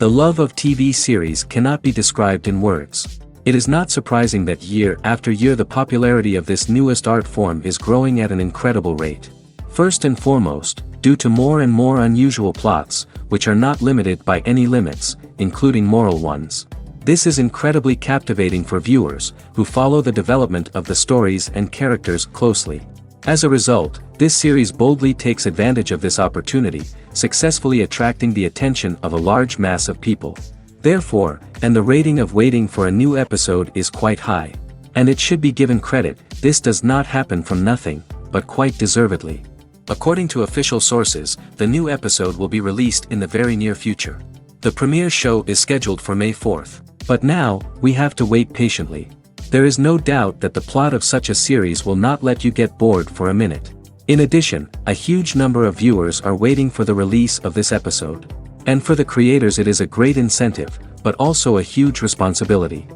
The love of TV series cannot be described in words. It is not surprising that year after year the popularity of this newest art form is growing at an incredible rate. First and foremost, due to more and more unusual plots, which are not limited by any limits, including moral ones. This is incredibly captivating for viewers, who follow the development of the stories and characters closely. As a result, this series boldly takes advantage of this opportunity, successfully attracting the attention of a large mass of people. Therefore, and the rating of waiting for a new episode is quite high. And it should be given credit, this does not happen from nothing, but quite deservedly. According to official sources, the new episode will be released in the very near future. The premiere show is scheduled for May 4th. But now, we have to wait patiently. There is no doubt that the plot of such a series will not let you get bored for a minute. In addition, a huge number of viewers are waiting for the release of this episode. And for the creators it is a great incentive, but also a huge responsibility.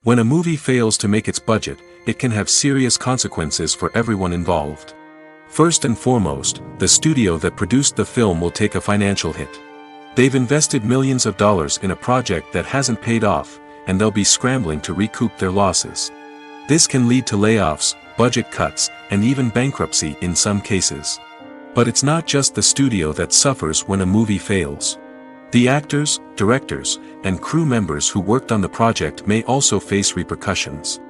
When a movie fails to make its budget, it can have serious consequences for everyone involved. First and foremost, the studio that produced the film will take a financial hit. They've invested millions of dollars in a project that hasn't paid off, and they'll be scrambling to recoup their losses. This can lead to layoffs, budget cuts, and even bankruptcy in some cases. But it's not just the studio that suffers when a movie fails. The actors, directors, and crew members who worked on the project may also face repercussions.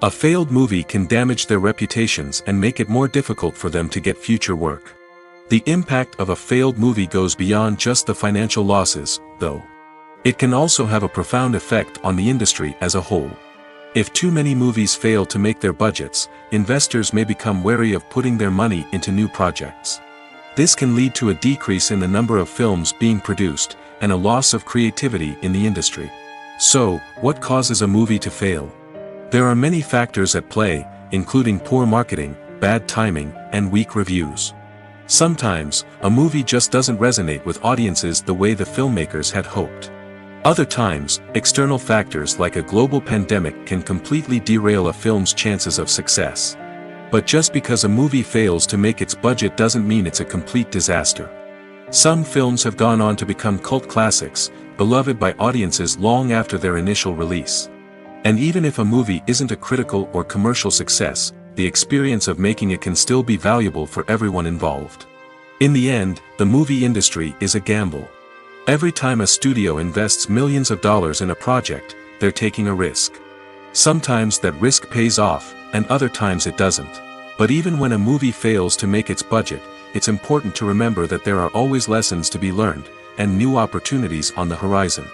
A failed movie can damage their reputations and make it more difficult for them to get future work. The impact of a failed movie goes beyond just the financial losses, though. It can also have a profound effect on the industry as a whole. If too many movies fail to make their budgets, investors may become wary of putting their money into new projects. This can lead to a decrease in the number of films being produced, and a loss of creativity in the industry. So, what causes a movie to fail? There are many factors at play, including poor marketing, bad timing, and weak reviews. Sometimes, a movie just doesn't resonate with audiences the way the filmmakers had hoped. Other times, external factors like a global pandemic can completely derail a film's chances of success. But just because a movie fails to make its budget doesn't mean it's a complete disaster. Some films have gone on to become cult classics, beloved by audiences long after their initial release. And even if a movie isn't a critical or commercial success, the experience of making it can still be valuable for everyone involved. In the end, the movie industry is a gamble. Every time a studio invests millions of dollars in a project, they're taking a risk. Sometimes that risk pays off, and other times it doesn't. But even when a movie fails to make its budget, it's important to remember that there are always lessons to be learned, and new opportunities on the horizon.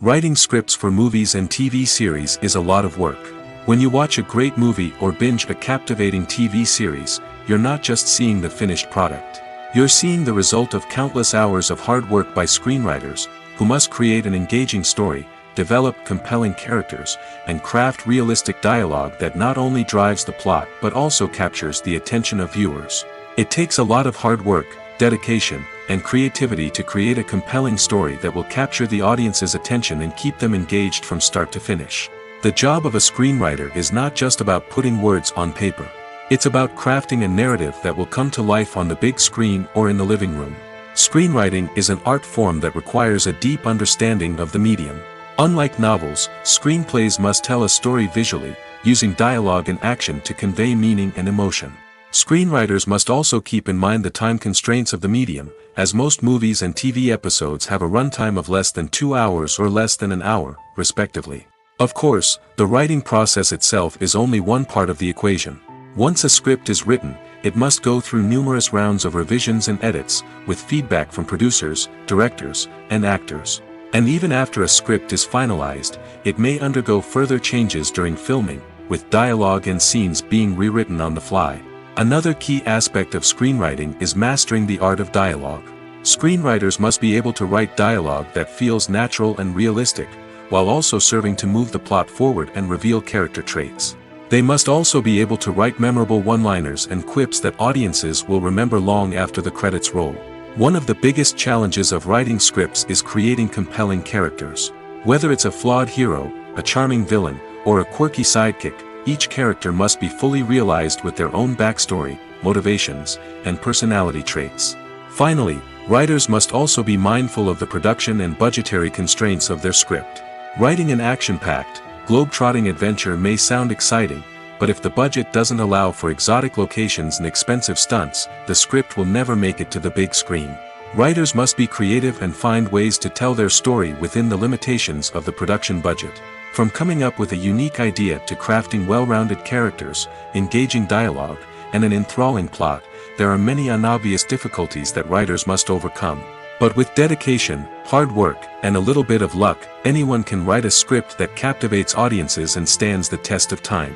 Writing scripts for movies and TV series is a lot of work. When you watch a great movie or binge a captivating TV series, you're not just seeing the finished product. You're seeing the result of countless hours of hard work by screenwriters, who must create an engaging story, develop compelling characters, and craft realistic dialogue that not only drives the plot but also captures the attention of viewers. It takes a lot of hard work, dedication, and creativity to create a compelling story that will capture the audience's attention and keep them engaged from start to finish. The job of a screenwriter is not just about putting words on paper. It's about crafting a narrative that will come to life on the big screen or in the living room. Screenwriting is an art form that requires a deep understanding of the medium. Unlike novels, screenplays must tell a story visually, using dialogue and action to convey meaning and emotion. Screenwriters must also keep in mind the time constraints of the medium, as most movies and TV episodes have a runtime of less than 2 hours or less than an hour, respectively. Of course, the writing process itself is only one part of the equation. Once a script is written, it must go through numerous rounds of revisions and edits, with feedback from producers, directors, and actors. And even after a script is finalized, it may undergo further changes during filming, with dialogue and scenes being rewritten on the fly. Another key aspect of screenwriting is mastering the art of dialogue. Screenwriters must be able to write dialogue that feels natural and realistic, while also serving to move the plot forward and reveal character traits. They must also be able to write memorable one-liners and quips that audiences will remember long after the credits roll. One of the biggest challenges of writing scripts is creating compelling characters. Whether it's a flawed hero, a charming villain, or a quirky sidekick, each character must be fully realized with their own backstory, motivations, and personality traits. Finally, writers must also be mindful of the production and budgetary constraints of their script. Writing an action-packed, globe-trotting adventure may sound exciting, but if the budget doesn't allow for exotic locations and expensive stunts, the script will never make it to the big screen. Writers must be creative and find ways to tell their story within the limitations of the production budget. From coming up with a unique idea to crafting well-rounded characters, engaging dialogue, and an enthralling plot, there are many unobvious difficulties that writers must overcome. But with dedication, hard work, and a little bit of luck, anyone can write a script that captivates audiences and stands the test of time.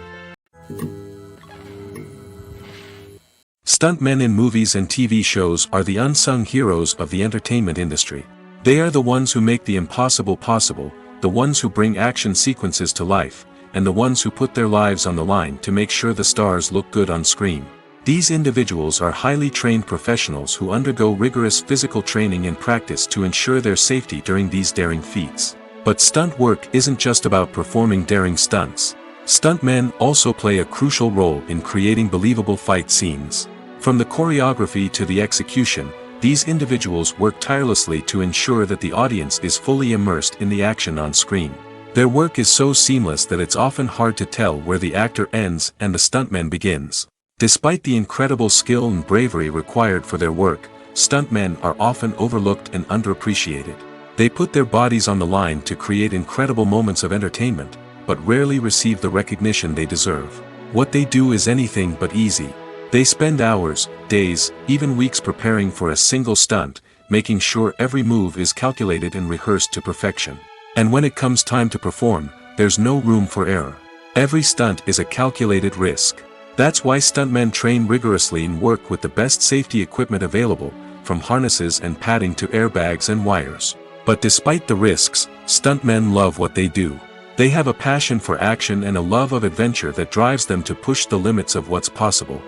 Stuntmen in movies and TV shows are the unsung heroes of the entertainment industry. They are the ones who make the impossible possible, the ones who bring action sequences to life, and the ones who put their lives on the line to make sure the stars look good on screen. These individuals are highly trained professionals who undergo rigorous physical training and practice to ensure their safety during these daring feats. But stunt work isn't just about performing daring stunts. Stuntmen also play a crucial role in creating believable fight scenes. From the choreography to the execution, these individuals work tirelessly to ensure that the audience is fully immersed in the action on screen. Their work is so seamless that it's often hard to tell where the actor ends and the stuntman begins. Despite the incredible skill and bravery required for their work, stuntmen are often overlooked and underappreciated. They put their bodies on the line to create incredible moments of entertainment, but rarely receive the recognition they deserve. What they do is anything but easy. They spend hours, days, even weeks preparing for a single stunt, making sure every move is calculated and rehearsed to perfection. And when it comes time to perform, there's no room for error. Every stunt is a calculated risk. That's why stuntmen train rigorously and work with the best safety equipment available, from harnesses and padding to airbags and wires. But despite the risks, stuntmen love what they do. They have a passion for action and a love of adventure that drives them to push the limits of what's possible.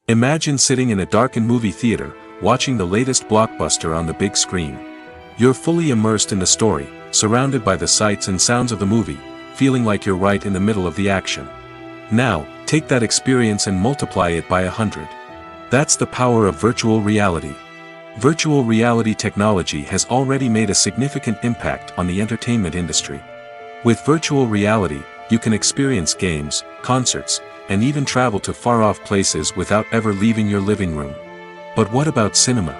Imagine sitting in a darkened movie theater, watching the latest blockbuster on the big screen. You're fully immersed in the story, surrounded by the sights and sounds of the movie, feeling like you're right in the middle of the action. Now, take that experience and multiply it by 100. That's the power of virtual reality. Virtual reality technology has already made a significant impact on the entertainment industry. With virtual reality, you can experience games, concerts, and even travel to far-off places without ever leaving your living room. But what about cinema?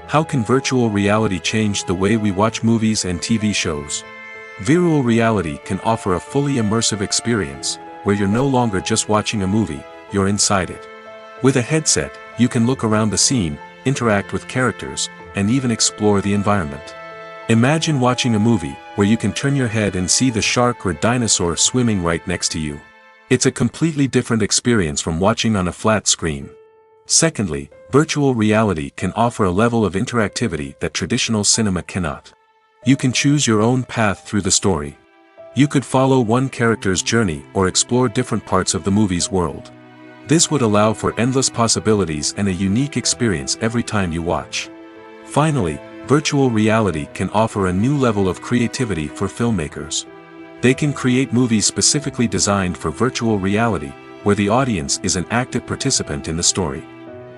How can virtual reality change the way we watch movies and TV shows? Virtual reality can offer a fully immersive experience, where you're no longer just watching a movie, you're inside it. With a headset, you can look around the scene, interact with characters, and even explore the environment. Imagine watching a movie, where you can turn your head and see the shark or dinosaur swimming right next to you. It's a completely different experience from watching on a flat screen. Secondly, virtual reality can offer a level of interactivity that traditional cinema cannot. You can choose your own path through the story. You could follow one character's journey or explore different parts of the movie's world. This would allow for endless possibilities and a unique experience every time you watch. Finally, virtual reality can offer a new level of creativity for filmmakers. They can create movies specifically designed for virtual reality, where the audience is an active participant in the story.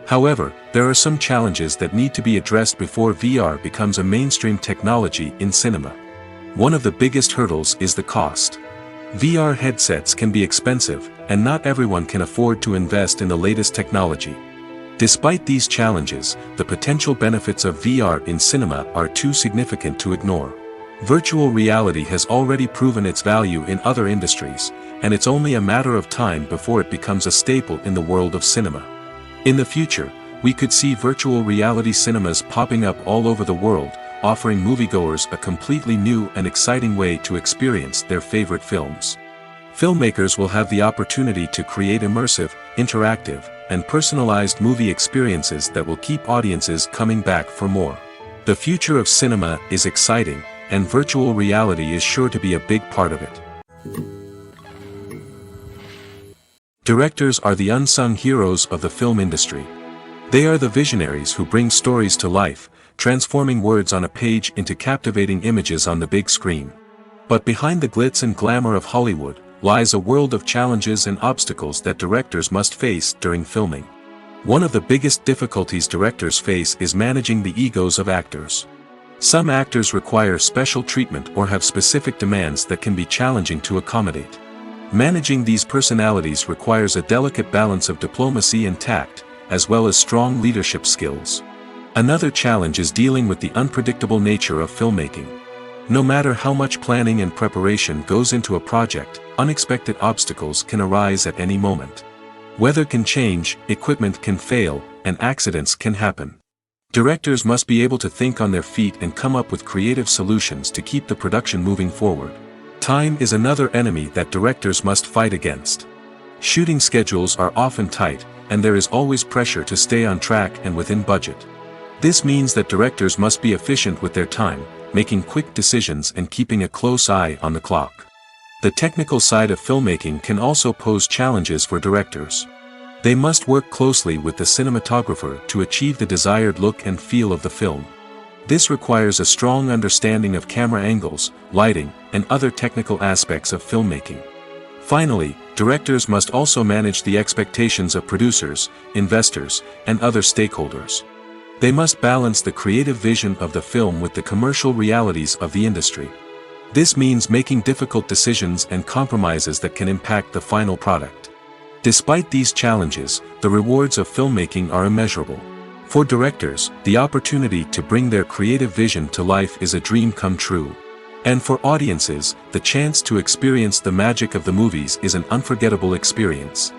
However, there are some challenges that need to be addressed before VR becomes a mainstream technology in cinema. One of the biggest hurdles is the cost. VR headsets can be expensive, and not everyone can afford to invest in the latest technology. Despite these challenges, the potential benefits of VR in cinema are too significant to ignore. Virtual reality has already proven its value in other industries, and it's only a matter of time before it becomes a staple in the world of cinema. In the future, we could see virtual reality cinemas popping up all over the world, offering moviegoers a completely new and exciting way to experience their favorite films. Filmmakers will have the opportunity to create immersive, interactive, and personalized movie experiences that will keep audiences coming back for more. The future of cinema is exciting, and virtual reality is sure to be a big part of it. Directors are the unsung heroes of the film industry. They are the visionaries who bring stories to life, transforming words on a page into captivating images on the big screen. But behind the glitz and glamour of Hollywood, lies a world of challenges and obstacles that directors must face during filming. One of the biggest difficulties directors face is managing the egos of actors. Some actors require special treatment or have specific demands that can be challenging to accommodate. Managing these personalities requires a delicate balance of diplomacy and tact, as well as strong leadership skills. Another challenge is dealing with the unpredictable nature of filmmaking. No matter how much planning and preparation goes into a project, unexpected obstacles can arise at any moment. Weather can change, equipment can fail, and accidents can happen. Directors must be able to think on their feet and come up with creative solutions to keep the production moving forward. Time is another enemy that directors must fight against. Shooting schedules are often tight, and there is always pressure to stay on track and within budget. This means that directors must be efficient with their time, making quick decisions and keeping a close eye on the clock. The technical side of filmmaking can also pose challenges for directors. They must work closely with the cinematographer to achieve the desired look and feel of the film. This requires a strong understanding of camera angles, lighting, and other technical aspects of filmmaking. Finally, directors must also manage the expectations of producers, investors, and other stakeholders. They must balance the creative vision of the film with the commercial realities of the industry. This means making difficult decisions and compromises that can impact the final product. Despite these challenges, the rewards of filmmaking are immeasurable. For directors, the opportunity to bring their creative vision to life is a dream come true. And for audiences, the chance to experience the magic of the movies is an unforgettable experience.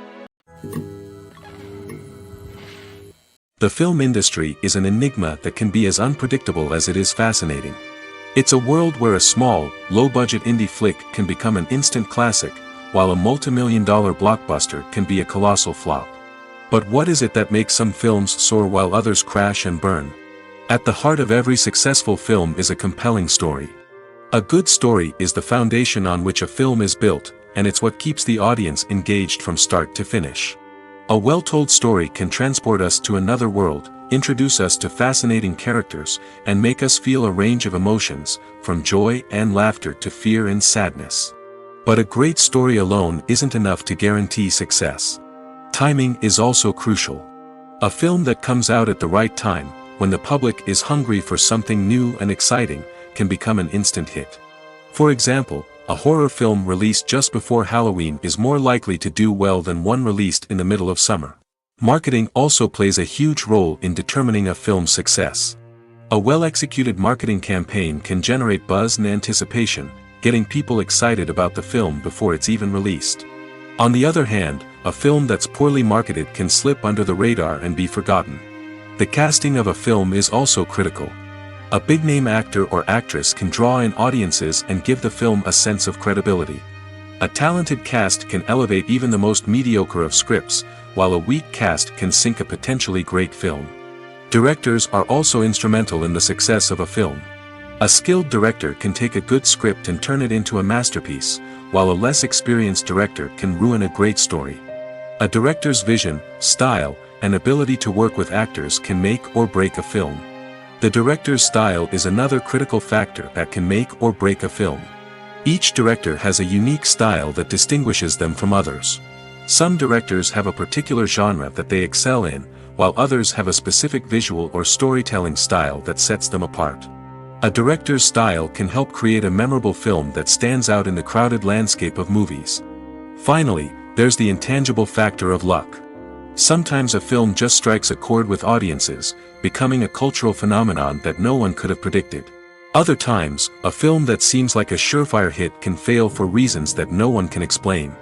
The film industry is an enigma that can be as unpredictable as it is fascinating. It's a world where a small, low-budget indie flick can become an instant classic, while a multi-million-dollar blockbuster can be a colossal flop. But what is it that makes some films soar while others crash and burn? At the heart of every successful film is a compelling story. A good story is the foundation on which a film is built, and it's what keeps the audience engaged from start to finish. A well-told story can transport us to another world, introduce us to fascinating characters, and make us feel a range of emotions, from joy and laughter to fear and sadness. But a great story alone isn't enough to guarantee success. Timing is also crucial. A film that comes out at the right time, when the public is hungry for something new and exciting, can become an instant hit. For example, a horror film released just before Halloween is more likely to do well than one released in the middle of summer. Marketing also plays a huge role in determining a film's success. A well-executed marketing campaign can generate buzz and anticipation, getting people excited about the film before it's even released. On the other hand, a film that's poorly marketed can slip under the radar and be forgotten. The casting of a film is also critical. A big-name actor or actress can draw in audiences and give the film a sense of credibility. A talented cast can elevate even the most mediocre of scripts, while a weak cast can sink a potentially great film. Directors are also instrumental in the success of a film. A skilled director can take a good script and turn it into a masterpiece, while a less experienced director can ruin a great story. A director's vision, style, and ability to work with actors can make or break a film. The director's style is another critical factor that can make or break a film. Each director has a unique style that distinguishes them from others. Some directors have a particular genre that they excel in, while others have a specific visual or storytelling style that sets them apart. A director's style can help create a memorable film that stands out in the crowded landscape of movies. Finally, there's the intangible factor of luck. Sometimes a film just strikes a chord with audiences, becoming a cultural phenomenon that no one could have predicted. Other times, a film that seems like a surefire hit can fail for reasons that no one can explain.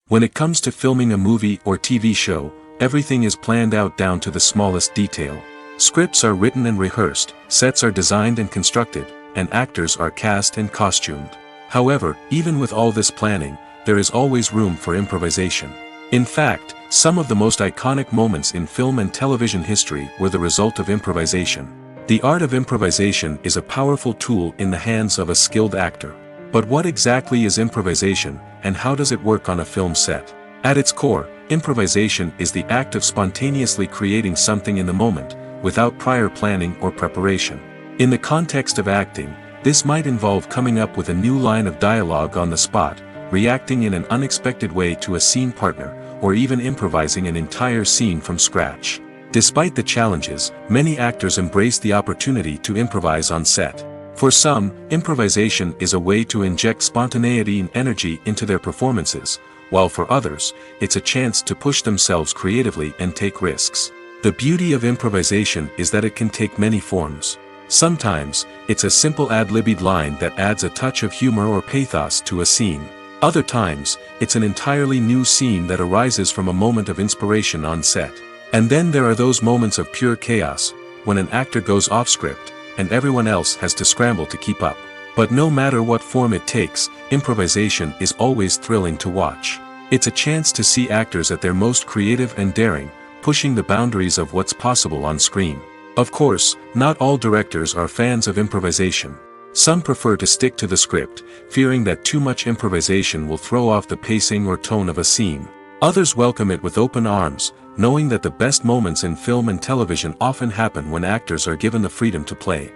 When it comes to filming a movie or TV show, everything is planned out down to the smallest detail. Scripts are written and rehearsed, sets are designed and constructed, and actors are cast and costumed. However, even with all this planning, there is always room for improvisation. In fact, some of the most iconic moments in film and television history were the result of improvisation. The art of improvisation is a powerful tool in the hands of a skilled actor. But what exactly is improvisation, and how does it work on a film set? At its core, improvisation is the act of spontaneously creating something in the moment, without prior planning or preparation. In the context of acting, This might involve coming up with a new line of dialogue on the spot, reacting in an unexpected way to a scene partner, or even improvising an entire scene from scratch. Despite the challenges, many actors embrace the opportunity to improvise on set. For some, improvisation is a way to inject spontaneity and energy into their performances, while for others, it's a chance to push themselves creatively and take risks. The beauty of improvisation is that it can take many forms. Sometimes, it's a simple ad-libbed line that adds a touch of humor or pathos to a scene. Other times, it's an entirely new scene that arises from a moment of inspiration on set. And then there are those moments of pure chaos, when an actor goes off script, and everyone else has to scramble to keep up. But no matter what form it takes, improvisation is always thrilling to watch. It's a chance to see actors at their most creative and daring, pushing the boundaries of what's possible on screen. Of course, not all directors are fans of improvisation. Some prefer to stick to the script, fearing that too much improvisation will throw off the pacing or tone of a scene. Others welcome it with open arms, knowing that the best moments in film and television often happen when actors are given the freedom to play.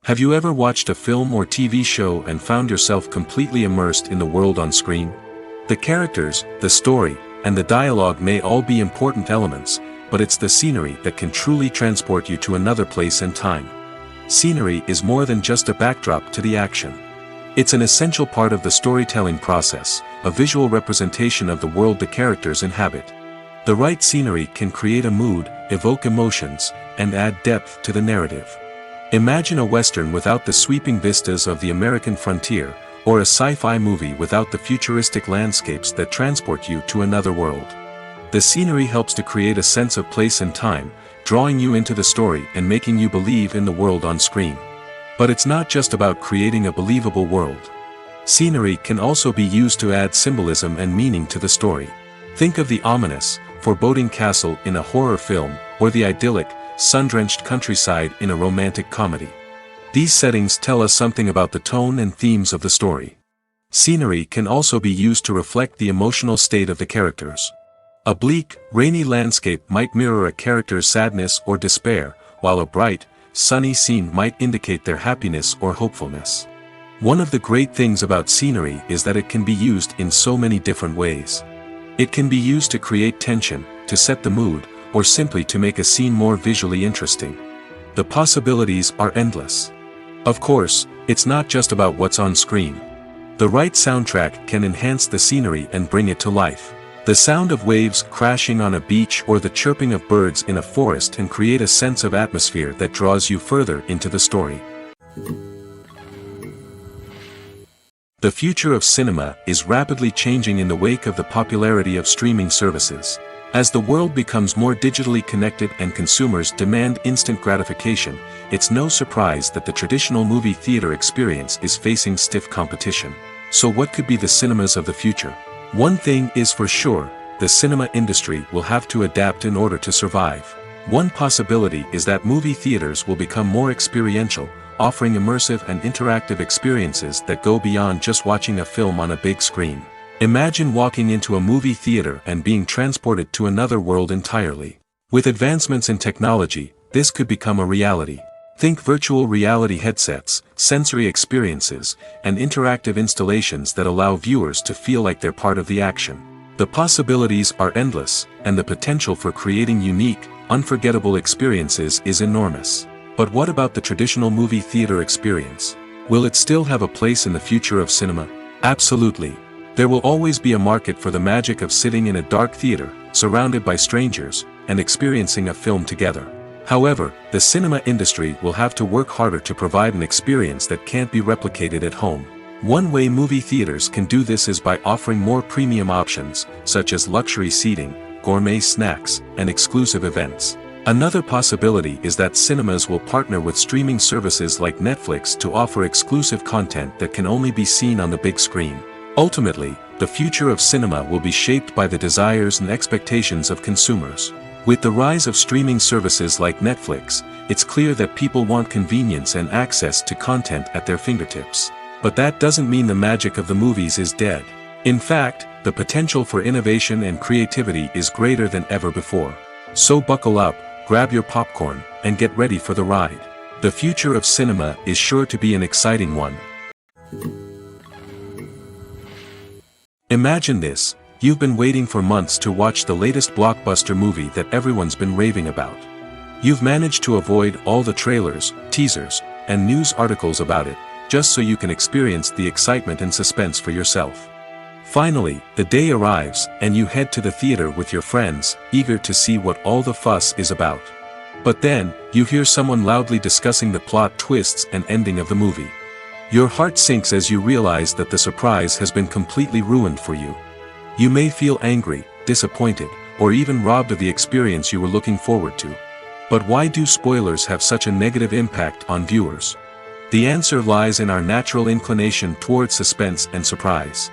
Have you ever watched a film or TV show and found yourself completely immersed in the world on screen? The characters, the story, and the dialogue may all be important elements, but it's the scenery that can truly transport you to another place and time. Scenery is more than just a backdrop to the action. It's an essential part of the storytelling process, a visual representation of the world the characters inhabit. The right scenery can create a mood, evoke emotions, and add depth to the narrative. Imagine a Western without the sweeping vistas of the American frontier, or a sci-fi movie without the futuristic landscapes that transport you to another world. The scenery helps to create a sense of place and time, drawing you into the story and making you believe in the world on screen. But it's not just about creating a believable world. Scenery can also be used to add symbolism and meaning to the story. Think of the ominous, foreboding castle in a horror film, or the idyllic, sun-drenched countryside in a romantic comedy. These settings tell us something about the tone and themes of the story. Scenery can also be used to reflect the emotional state of the characters. A bleak, rainy landscape might mirror a character's sadness or despair, while a bright, sunny scene might indicate their happiness or hopefulness. One of the great things about scenery is that it can be used in so many different ways. It can be used to create tension, to set the mood, or simply to make a scene more visually interesting. The possibilities are endless. Of course, it's not just about what's on screen. The right soundtrack can enhance the scenery and bring it to life. The sound of waves crashing on a beach or the chirping of birds in a forest can create a sense of atmosphere that draws you further into the story. The future of cinema is rapidly changing in the wake of the popularity of streaming services. As the world becomes more digitally connected and consumers demand instant gratification, it's no surprise that the traditional movie theater experience is facing stiff competition. So what could be the cinemas of the future? One thing is for sure, the cinema industry will have to adapt in order to survive. One possibility is that movie theaters will become more experiential, offering immersive and interactive experiences that go beyond just watching a film on a big screen. Imagine walking into a movie theater and being transported to another world entirely. With advancements in technology, this could become a reality. Think virtual reality headsets, sensory experiences, and interactive installations that allow viewers to feel like they're part of the action. The possibilities are endless, and the potential for creating unique, unforgettable experiences is enormous. But what about the traditional movie theater experience? Will it still have a place in the future of cinema? Absolutely. There will always be a market for the magic of sitting in a dark theater, surrounded by strangers, and experiencing a film together. However, the cinema industry will have to work harder to provide an experience that can't be replicated at home. One way movie theaters can do this is by offering more premium options, such as luxury seating, gourmet snacks, and exclusive events. Another possibility is that cinemas will partner with streaming services like Netflix to offer exclusive content that can only be seen on the big screen. Ultimately, the future of cinema will be shaped by the desires and expectations of consumers. With the rise of streaming services like Netflix, it's clear that people want convenience and access to content at their fingertips. But that doesn't mean the magic of the movies is dead. In fact, the potential for innovation and creativity is greater than ever before. So buckle up, grab your popcorn, and get ready for the ride. The future of cinema is sure to be an exciting one. Imagine this: you've been waiting for months to watch the latest blockbuster movie that everyone's been raving about. You've managed to avoid all the trailers, teasers, and news articles about it, just so you can experience the excitement and suspense for yourself. Finally, the day arrives, and you head to the theater with your friends, eager to see what all the fuss is about. But then, you hear someone loudly discussing the plot twists and ending of the movie. Your heart sinks as you realize that the surprise has been completely ruined for you. You may feel angry, disappointed, or even robbed of the experience you were looking forward to. But why do spoilers have such a negative impact on viewers? The answer lies in our natural inclination toward suspense and surprise.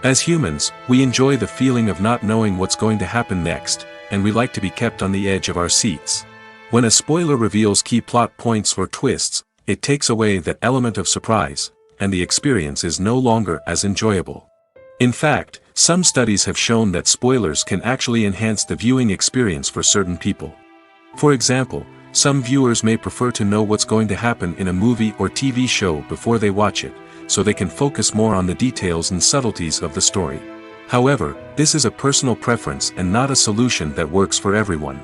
As humans, we enjoy the feeling of not knowing what's going to happen next, and we like to be kept on the edge of our seats. When a spoiler reveals key plot points or twists, it takes away that element of surprise, and the experience is no longer as enjoyable. In fact, some studies have shown that spoilers can actually enhance the viewing experience for certain people. For example, some viewers may prefer to know what's going to happen in a movie or TV show before they watch it, so they can focus more on the details and subtleties of the story. However, this is a personal preference and not a solution that works for everyone.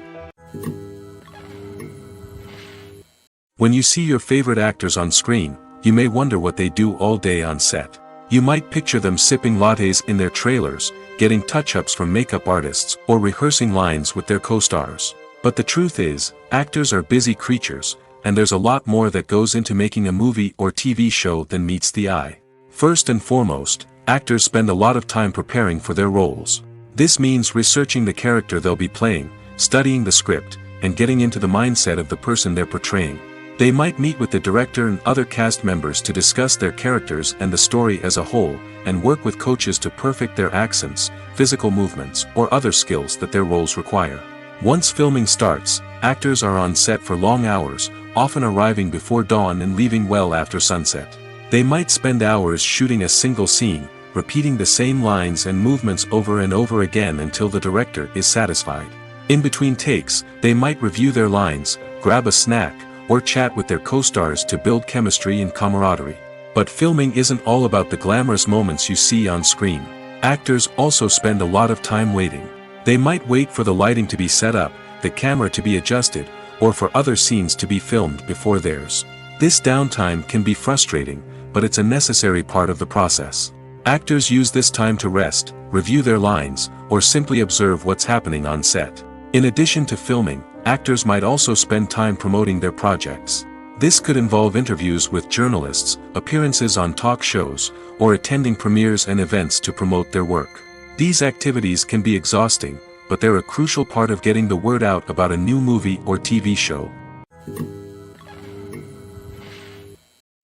When you see your favorite actors on screen, you may wonder what they do all day on set. You might picture them sipping lattes in their trailers, getting touch-ups from makeup artists, or rehearsing lines with their co-stars. But the truth is, actors are busy creatures, and there's a lot more that goes into making a movie or TV show than meets the eye. First and foremost, actors spend a lot of time preparing for their roles. This means researching the character they'll be playing, studying the script, and getting into the mindset of the person they're portraying. They might meet with the director and other cast members to discuss their characters and the story as a whole, and work with coaches to perfect their accents, physical movements, or other skills that their roles require. Once filming starts, actors are on set for long hours, often arriving before dawn and leaving well after sunset. They might spend hours shooting a single scene, repeating the same lines and movements over and over again until the director is satisfied. In between takes, they might review their lines, grab a snack, or chat with their co-stars to build chemistry and camaraderie. But filming isn't all about the glamorous moments you see on screen. Actors also spend a lot of time waiting. They might wait for the lighting to be set up, the camera to be adjusted, or for other scenes to be filmed before theirs. This downtime can be frustrating, but it's a necessary part of the process. Actors use this time to rest, review their lines, or simply observe what's happening on set. In addition to filming, actors might also spend time promoting their projects. This could involve interviews with journalists, appearances on talk shows, or attending premieres and events to promote their work. These activities can be exhausting, but they're a crucial part of getting the word out about a new movie or TV show.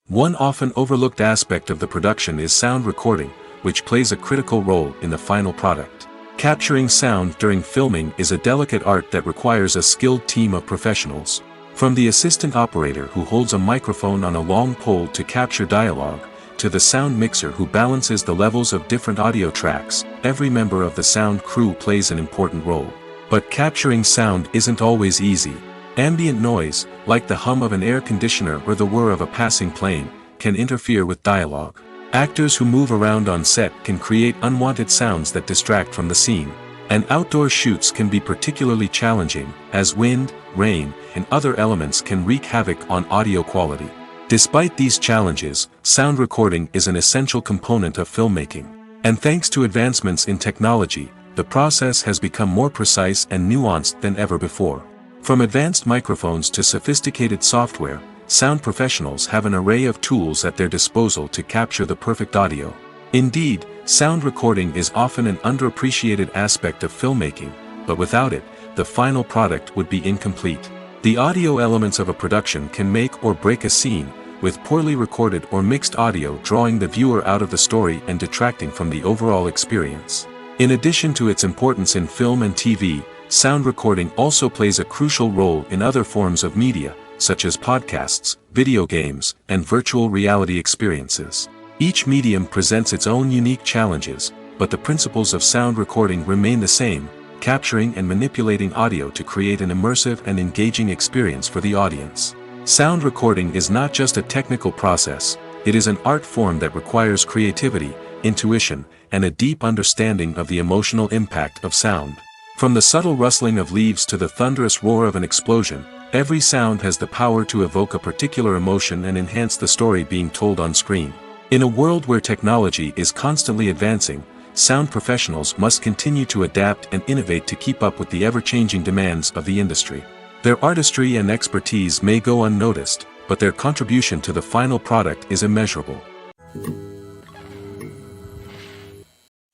One often overlooked aspect of the production is sound recording, which plays a critical role in the final product. Capturing sound during filming is a delicate art that requires a skilled team of professionals. From the assistant operator who holds a microphone on a long pole to capture dialogue, to the sound mixer who balances the levels of different audio tracks, every member of the sound crew plays an important role. But capturing sound isn't always easy. Ambient noise, like the hum of an air conditioner or the whir of a passing plane, can interfere with dialogue. Actors who move around on set can create unwanted sounds that distract from the scene. And outdoor shoots can be particularly challenging, as wind, rain, and other elements can wreak havoc on audio quality. Despite these challenges, sound recording is an essential component of filmmaking. And thanks to advancements in technology, the process has become more precise and nuanced than ever before. From advanced microphones to sophisticated software, sound professionals have an array of tools at their disposal to capture the perfect audio. Indeed, sound recording is often an underappreciated aspect of filmmaking, but without it, the final product would be incomplete. The audio elements of a production can make or break a scene, with poorly recorded or mixed audio drawing the viewer out of the story and detracting from the overall experience. In addition to its importance in film and TV, sound recording also plays a crucial role in other forms of media, such as podcasts, video games, and virtual reality experiences. Each medium presents its own unique challenges, but the principles of sound recording remain the same: capturing and manipulating audio to create an immersive and engaging experience for the audience. Sound recording is not just a technical process, it is an art form that requires creativity, intuition, and a deep understanding of the emotional impact of sound. From the subtle rustling of leaves to the thunderous roar of an explosion, every sound has the power to evoke a particular emotion and enhance the story being told on screen. In a world where technology is constantly advancing, sound professionals must continue to adapt and innovate to keep up with the ever-changing demands of the industry. Their artistry and expertise may go unnoticed, but their contribution to the final product is immeasurable.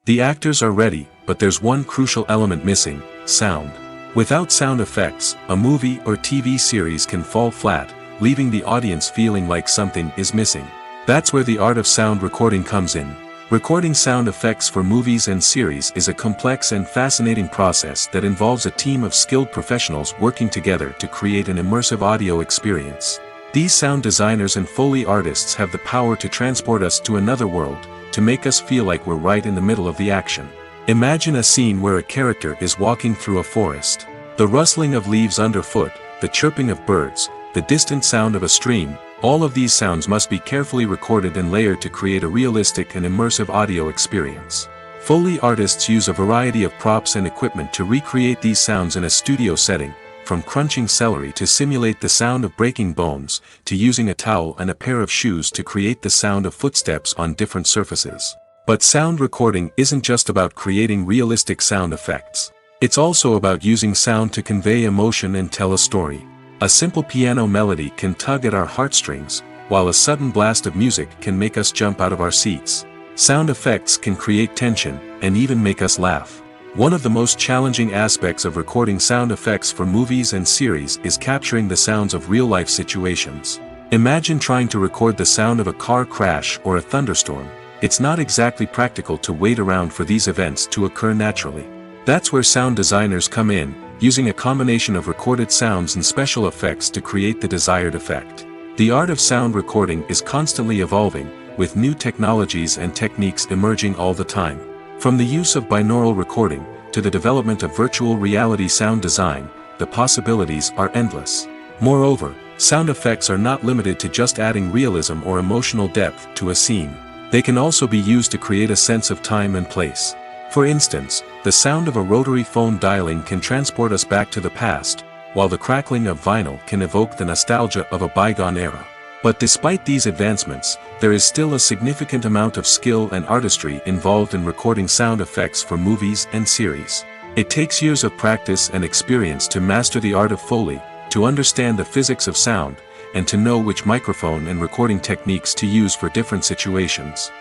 The actors are ready, but there's one crucial element missing: sound. Without sound effects, a movie or TV series can fall flat, leaving the audience feeling like something is missing. That's where the art of sound recording comes in. Recording sound effects for movies and series is a complex and fascinating process that involves a team of skilled professionals working together to create an immersive audio experience. These sound designers and Foley artists have the power to transport us to another world, to make us feel like we're right in the middle of the action. Imagine a scene where a character is walking through a forest. The rustling of leaves underfoot, the chirping of birds, the distant sound of a stream, all of these sounds must be carefully recorded and layered to create a realistic and immersive audio experience. Foley artists use a variety of props and equipment to recreate these sounds in a studio setting, from crunching celery to simulate the sound of breaking bones, to using a towel and a pair of shoes to create the sound of footsteps on different surfaces. But sound recording isn't just about creating realistic sound effects. It's also about using sound to convey emotion and tell a story. A simple piano melody can tug at our heartstrings, while a sudden blast of music can make us jump out of our seats. Sound effects can create tension, and even make us laugh. One of the most challenging aspects of recording sound effects for movies and series is capturing the sounds of real-life situations. Imagine trying to record the sound of a car crash or a thunderstorm. It's not exactly practical to wait around for these events to occur naturally. That's where sound designers come in, using a combination of recorded sounds and special effects to create the desired effect. The art of sound recording is constantly evolving, with new technologies and techniques emerging all the time. From the use of binaural recording, to the development of virtual reality sound design, the possibilities are endless. Moreover, sound effects are not limited to just adding realism or emotional depth to a scene. They can also be used to create a sense of time and place. For instance, the sound of a rotary phone dialing can transport us back to the past, while the crackling of vinyl can evoke the nostalgia of a bygone era. But despite these advancements, there is still a significant amount of skill and artistry involved in recording sound effects for movies and series. It takes years of practice and experience to master the art of Foley, to understand the physics of sound, and to know which microphone and recording techniques to use for different situations.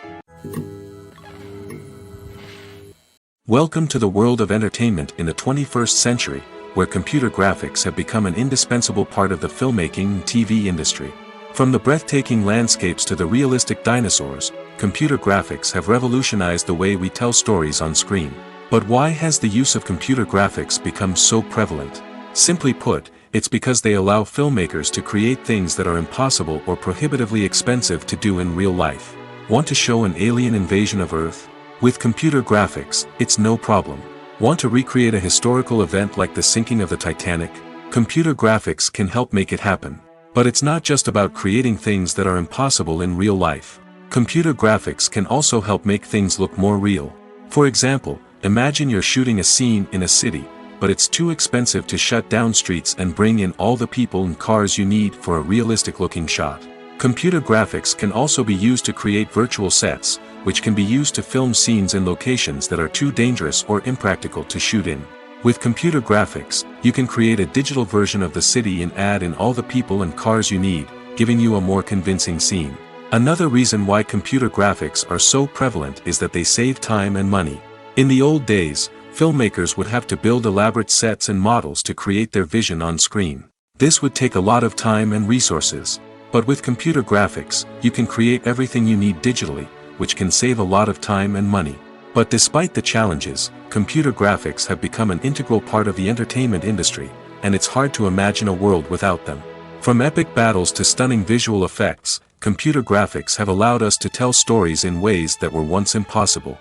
Welcome to the world of entertainment in the 21st century, where computer graphics have become an indispensable part of the filmmaking and TV industry. From the breathtaking landscapes to the realistic dinosaurs, computer graphics have revolutionized the way we tell stories on screen. But why has the use of computer graphics become so prevalent? Simply put, it's because they allow filmmakers to create things that are impossible or prohibitively expensive to do in real life. Want to show an alien invasion of Earth? With computer graphics, it's no problem. Want to recreate a historical event like the sinking of the Titanic? Computer graphics can help make it happen. But it's not just about creating things that are impossible in real life. Computer graphics can also help make things look more real. For example, imagine you're shooting a scene in a city, but it's too expensive to shut down streets and bring in all the people and cars you need for a realistic-looking shot. Computer graphics can also be used to create virtual sets, which can be used to film scenes in locations that are too dangerous or impractical to shoot in. With computer graphics, you can create a digital version of the city and add in all the people and cars you need, giving you a more convincing scene. Another reason why computer graphics are so prevalent is that they save time and money. In the old days, filmmakers would have to build elaborate sets and models to create their vision on screen. This would take a lot of time and resources. But with computer graphics, you can create everything you need digitally, which can save a lot of time and money. But despite the challenges, computer graphics have become an integral part of the entertainment industry, and it's hard to imagine a world without them. From epic battles to stunning visual effects, computer graphics have allowed us to tell stories in ways that were once impossible.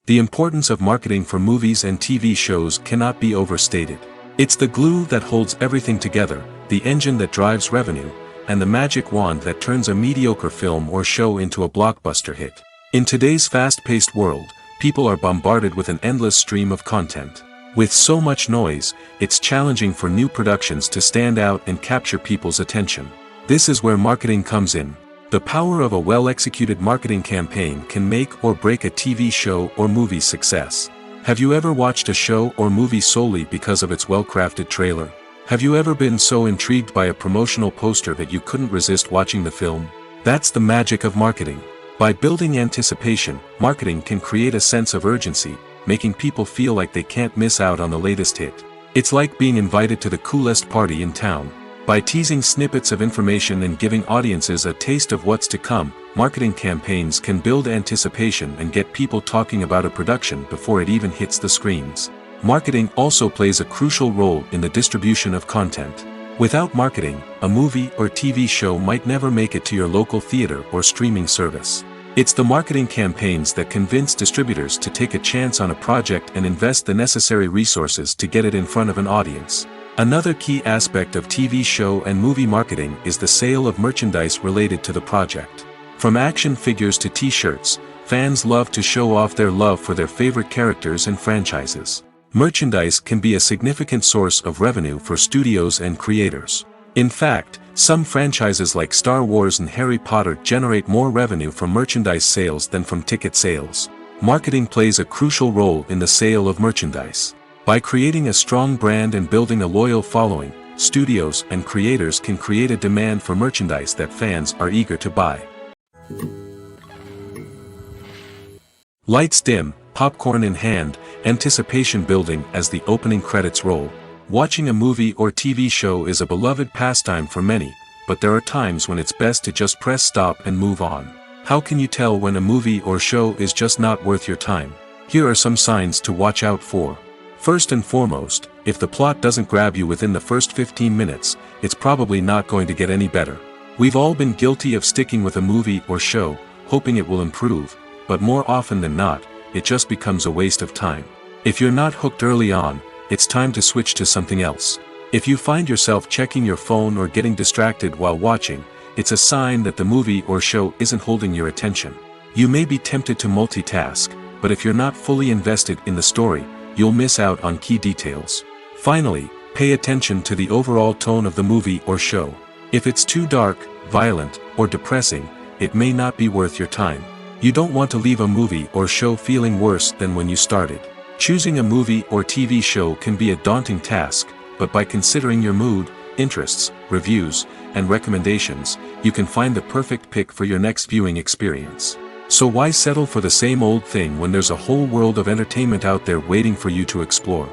The importance of marketing for movies and TV shows cannot be overstated. It's the glue that holds everything together, the engine that drives revenue, and the magic wand that turns a mediocre film or show into a blockbuster hit. In today's fast-paced world, people are bombarded with an endless stream of content. With so much noise, it's challenging for new productions to stand out and capture people's attention. This is where marketing comes in. The power of a well-executed marketing campaign can make or break a TV show or movie's success. Have you ever watched a show or movie solely because of its well-crafted trailer? Have you ever been so intrigued by a promotional poster that you couldn't resist watching the film? That's the magic of marketing. By building anticipation, marketing can create a sense of urgency, making people feel like they can't miss out on the latest hit. It's like being invited to the coolest party in town. By teasing snippets of information and giving audiences a taste of what's to come, marketing campaigns can build anticipation and get people talking about a production before it even hits the screens. Marketing also plays a crucial role in the distribution of content. Without marketing, a movie or TV show might never make it to your local theater or streaming service. It's the marketing campaigns that convince distributors to take a chance on a project and invest the necessary resources to get it in front of an audience. Another key aspect of TV show and movie marketing is the sale of merchandise related to the project. From action figures to t-shirts, fans love to show off their love for their favorite characters and franchises. Merchandise can be a significant source of revenue for studios and creators. In fact, some franchises like Star Wars and Harry Potter generate more revenue from merchandise sales than from ticket sales. Marketing plays a crucial role in the sale of merchandise. By creating a strong brand and building a loyal following, studios and creators can create a demand for merchandise that fans are eager to buy. Lights dim, popcorn in hand, anticipation building as the opening credits roll. Watching a movie or TV show is a beloved pastime for many, but there are times when it's best to just press stop and move on. How can you tell when a movie or show is just not worth your time? Here are some signs to watch out for. First and foremost, if the plot doesn't grab you within the first 15 minutes, it's probably not going to get any better. We've all been guilty of sticking with a movie or show, hoping it will improve, but more often than not, it just becomes a waste of time. If you're not hooked early on, it's time to switch to something else. If you find yourself checking your phone or getting distracted while watching, it's a sign that the movie or show isn't holding your attention. You may be tempted to multitask, but if you're not fully invested in the story, you'll miss out on key details. Finally, pay attention to the overall tone of the movie or show. If it's too dark, violent, or depressing, it may not be worth your time. You don't want to leave a movie or show feeling worse than when you started. Choosing a movie or TV show can be a daunting task, but by considering your mood, interests, reviews, and recommendations, you can find the perfect pick for your next viewing experience. So why settle for the same old thing when there's a whole world of entertainment out there waiting for you to explore?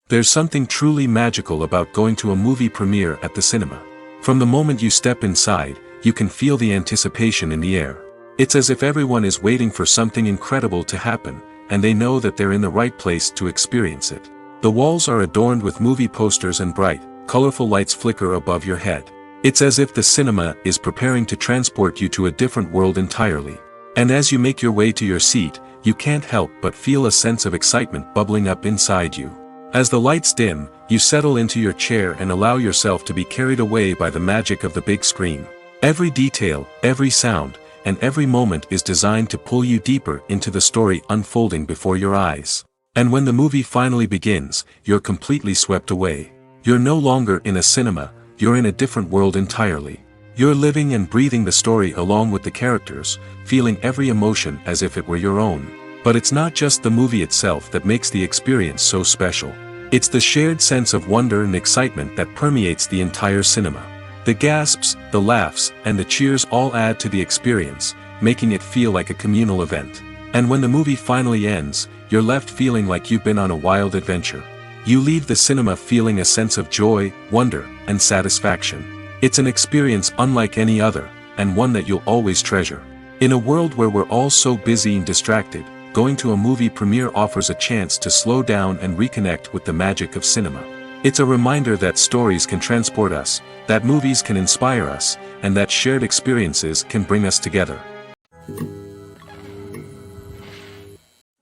There's something truly magical about going to a movie premiere at the cinema. From the moment you step inside, you can feel the anticipation in the air. It's as if everyone is waiting for something incredible to happen, and they know that they're in the right place to experience it. The walls are adorned with movie posters and bright, colorful lights flicker above your head. It's as if the cinema is preparing to transport you to a different world entirely. And as you make your way to your seat, you can't help but feel a sense of excitement bubbling up inside you. As the lights dim, you settle into your chair and allow yourself to be carried away by the magic of the big screen. Every detail, every sound, and every moment is designed to pull you deeper into the story unfolding before your eyes. And when the movie finally begins, you're completely swept away. You're no longer in a cinema, you're in a different world entirely. You're living and breathing the story along with the characters, feeling every emotion as if it were your own. But it's not just the movie itself that makes the experience so special. It's the shared sense of wonder and excitement that permeates the entire cinema. The gasps, the laughs, and the cheers all add to the experience, making it feel like a communal event. And when the movie finally ends, you're left feeling like you've been on a wild adventure. You leave the cinema feeling a sense of joy, wonder, and satisfaction. It's an experience unlike any other, and one that you'll always treasure. In a world where we're all so busy and distracted, going to a movie premiere offers a chance to slow down and reconnect with the magic of cinema. It's a reminder that stories can transport us, that movies can inspire us, and that shared experiences can bring us together.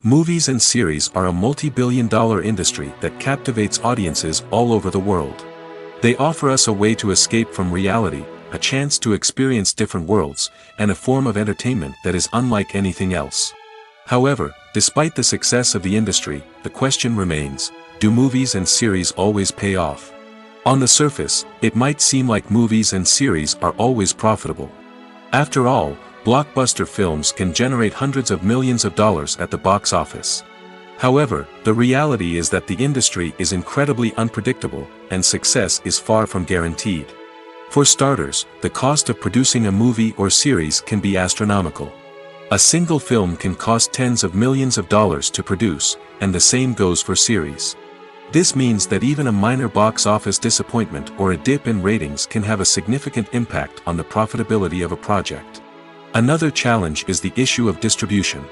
Movies and series are a multi-billion-dollar industry that captivates audiences all over the world. They offer us a way to escape from reality, a chance to experience different worlds, and a form of entertainment that is unlike anything else. However, despite the success of the industry, the question remains, do movies and series always pay off? On the surface, it might seem like movies and series are always profitable. After all, blockbuster films can generate hundreds of millions of dollars at the box office. However, the reality is that the industry is incredibly unpredictable, and success is far from guaranteed. For starters, the cost of producing a movie or series can be astronomical. A single film can cost tens of millions of dollars to produce, and the same goes for series. This means that even a minor box office disappointment or a dip in ratings can have a significant impact on the profitability of a project. Another challenge is the issue of distribution.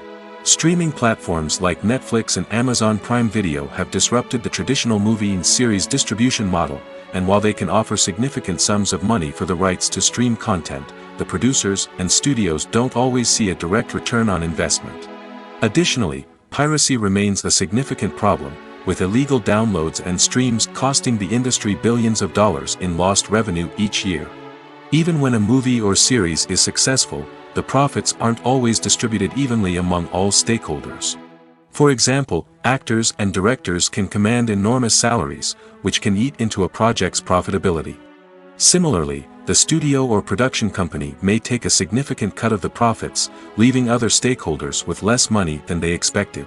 Streaming platforms like Netflix and Amazon Prime Video have disrupted the traditional movie and series distribution model, and while they can offer significant sums of money for the rights to stream content, the producers and studios don't always see a direct return on investment. Additionally, piracy remains a significant problem, with illegal downloads and streams costing the industry billions of dollars in lost revenue each year. Even when a movie or series is successful, the profits aren't always distributed evenly among all stakeholders. For example, actors and directors can command enormous salaries, which can eat into a project's profitability. Similarly, the studio or production company may take a significant cut of the profits, leaving other stakeholders with less money than they expected.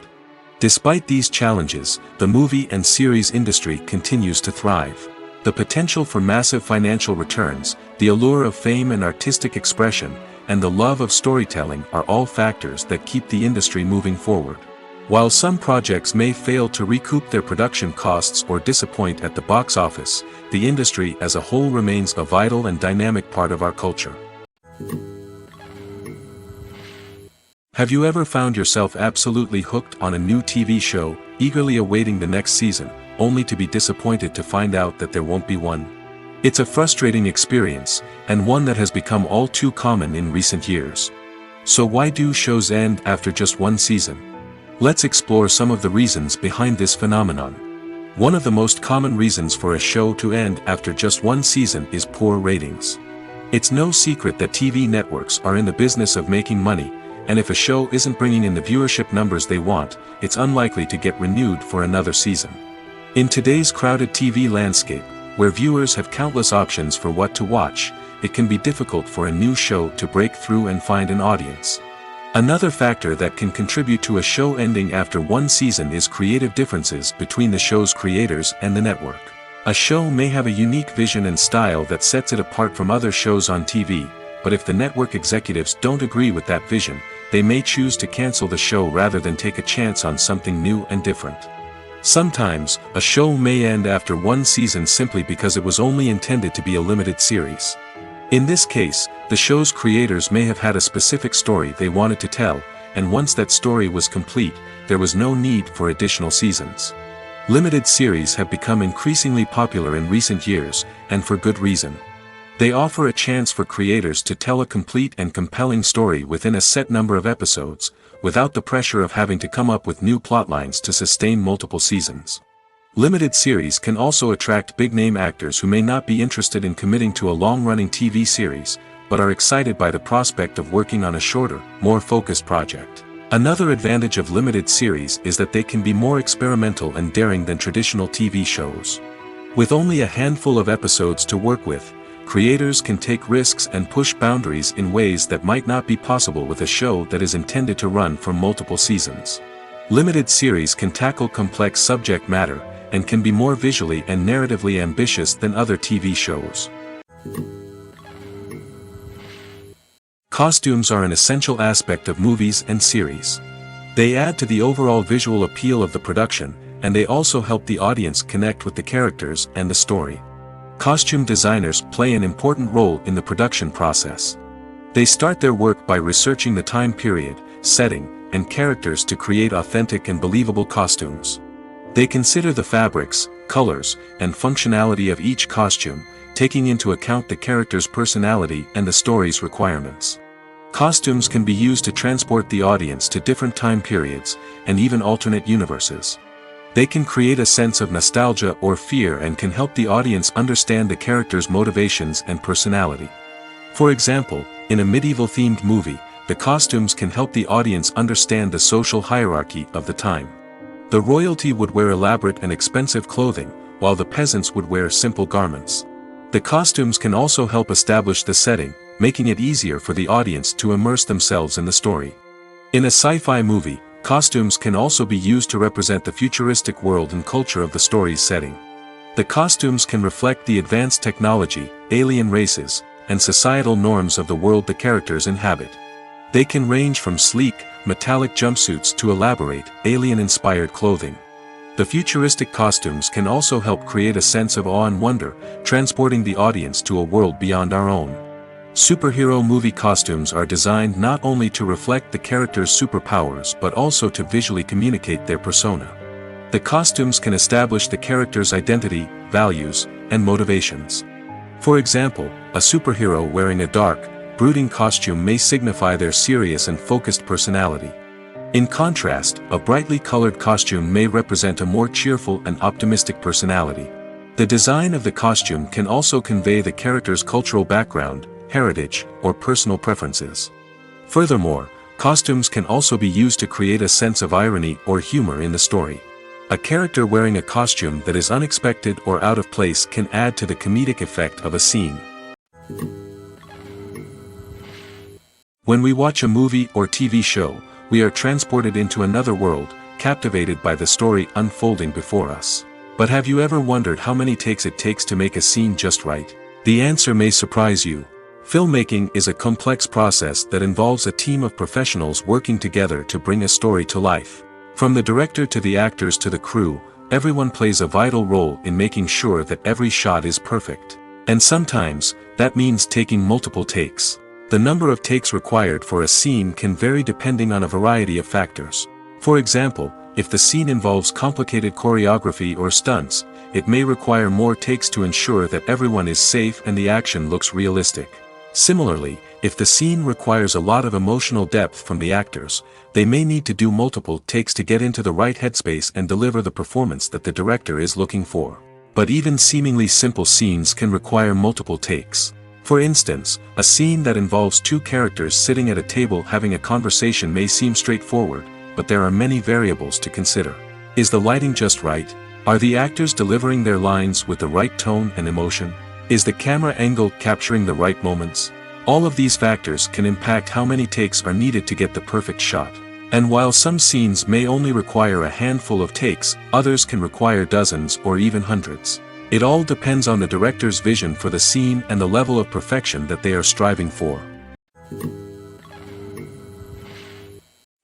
Despite these challenges, the movie and series industry continues to thrive. The potential for massive financial returns, the allure of fame and artistic expression, and the love of storytelling are all factors that keep the industry moving forward. While some projects may fail to recoup their production costs or disappoint at the box office, the industry as a whole remains a vital and dynamic part of our culture. Have you ever found yourself absolutely hooked on a new TV show, eagerly awaiting the next season, only to be disappointed to find out that there won't be one? It's a frustrating experience, and one that has become all too common in recent years. So why do shows end after just one season? Let's explore some of the reasons behind this phenomenon. One of the most common reasons for a show to end after just one season is poor ratings. It's no secret that TV networks are in the business of making money, and if a show isn't bringing in the viewership numbers they want, it's unlikely to get renewed for another season. In today's crowded TV landscape, where viewers have countless options for what to watch, it can be difficult for a new show to break through and find an audience. Another factor that can contribute to a show ending after one season is creative differences between the show's creators and the network. A show may have a unique vision and style that sets it apart from other shows on TV, but if the network executives don't agree with that vision, they may choose to cancel the show rather than take a chance on something new and different. Sometimes, a show may end after one season simply because it was only intended to be a limited series. In this case, the show's creators may have had a specific story they wanted to tell, and once that story was complete, there was no need for additional seasons. Limited series have become increasingly popular in recent years, and for good reason. They offer a chance for creators to tell a complete and compelling story within a set number of episodes, without the pressure of having to come up with new plotlines to sustain multiple seasons. Limited series can also attract big-name actors who may not be interested in committing to a long-running TV series, but are excited by the prospect of working on a shorter, more focused project. Another advantage of limited series is that they can be more experimental and daring than traditional TV shows. With only a handful of episodes to work with, creators can take risks and push boundaries in ways that might not be possible with a show that is intended to run for multiple seasons. Limited series can tackle complex subject matter, and can be more visually and narratively ambitious than other TV shows. Costumes are an essential aspect of movies and series. They add to the overall visual appeal of the production, and they also help the audience connect with the characters and the story. Costume designers play an important role in the production process. They start their work by researching the time period, setting, and characters to create authentic and believable costumes. They consider the fabrics, colors, and functionality of each costume, taking into account the character's personality and the story's requirements. Costumes can be used to transport the audience to different time periods, and even alternate universes. They can create a sense of nostalgia or fear and can help the audience understand the character's motivations and personality. For example, in a medieval-themed movie, the costumes can help the audience understand the social hierarchy of the time. The royalty would wear elaborate and expensive clothing, while the peasants would wear simple garments. The costumes can also help establish the setting, making it easier for the audience to immerse themselves in the story. In a sci-fi movie, costumes can also be used to represent the futuristic world and culture of the story's setting. The costumes can reflect the advanced technology, alien races, and societal norms of the world the characters inhabit. They can range from sleek, metallic jumpsuits to elaborate, alien-inspired clothing. The futuristic costumes can also help create a sense of awe and wonder, transporting the audience to a world beyond our own. Superhero movie costumes are designed not only to reflect the character's superpowers but also to visually communicate their persona. The costumes can establish the character's identity, values, and motivations. For example, a superhero wearing a dark, brooding costume may signify their serious and focused personality. In contrast, a brightly colored costume may represent a more cheerful and optimistic personality. The design of the costume can also convey the character's cultural background, heritage, or personal preferences. Furthermore, costumes can also be used to create a sense of irony or humor in the story. A character wearing a costume that is unexpected or out of place can add to the comedic effect of a scene. When we watch a movie or TV show, we are transported into another world, captivated by the story unfolding before us. But have you ever wondered how many takes it takes to make a scene just right? The answer may surprise you. Filmmaking is a complex process that involves a team of professionals working together to bring a story to life. From the director to the actors to the crew, everyone plays a vital role in making sure that every shot is perfect. And sometimes, that means taking multiple takes. The number of takes required for a scene can vary depending on a variety of factors. For example, if the scene involves complicated choreography or stunts, it may require more takes to ensure that everyone is safe and the action looks realistic. Similarly, if the scene requires a lot of emotional depth from the actors, they may need to do multiple takes to get into the right headspace and deliver the performance that the director is looking for. But even seemingly simple scenes can require multiple takes. For instance, a scene that involves two characters sitting at a table having a conversation may seem straightforward, but there are many variables to consider. Is the lighting just right? Are the actors delivering their lines with the right tone and emotion? Is the camera angle capturing the right moments? All of these factors can impact how many takes are needed to get the perfect shot. And while some scenes may only require a handful of takes, others can require dozens or even hundreds. It all depends on the director's vision for the scene and the level of perfection that they are striving for.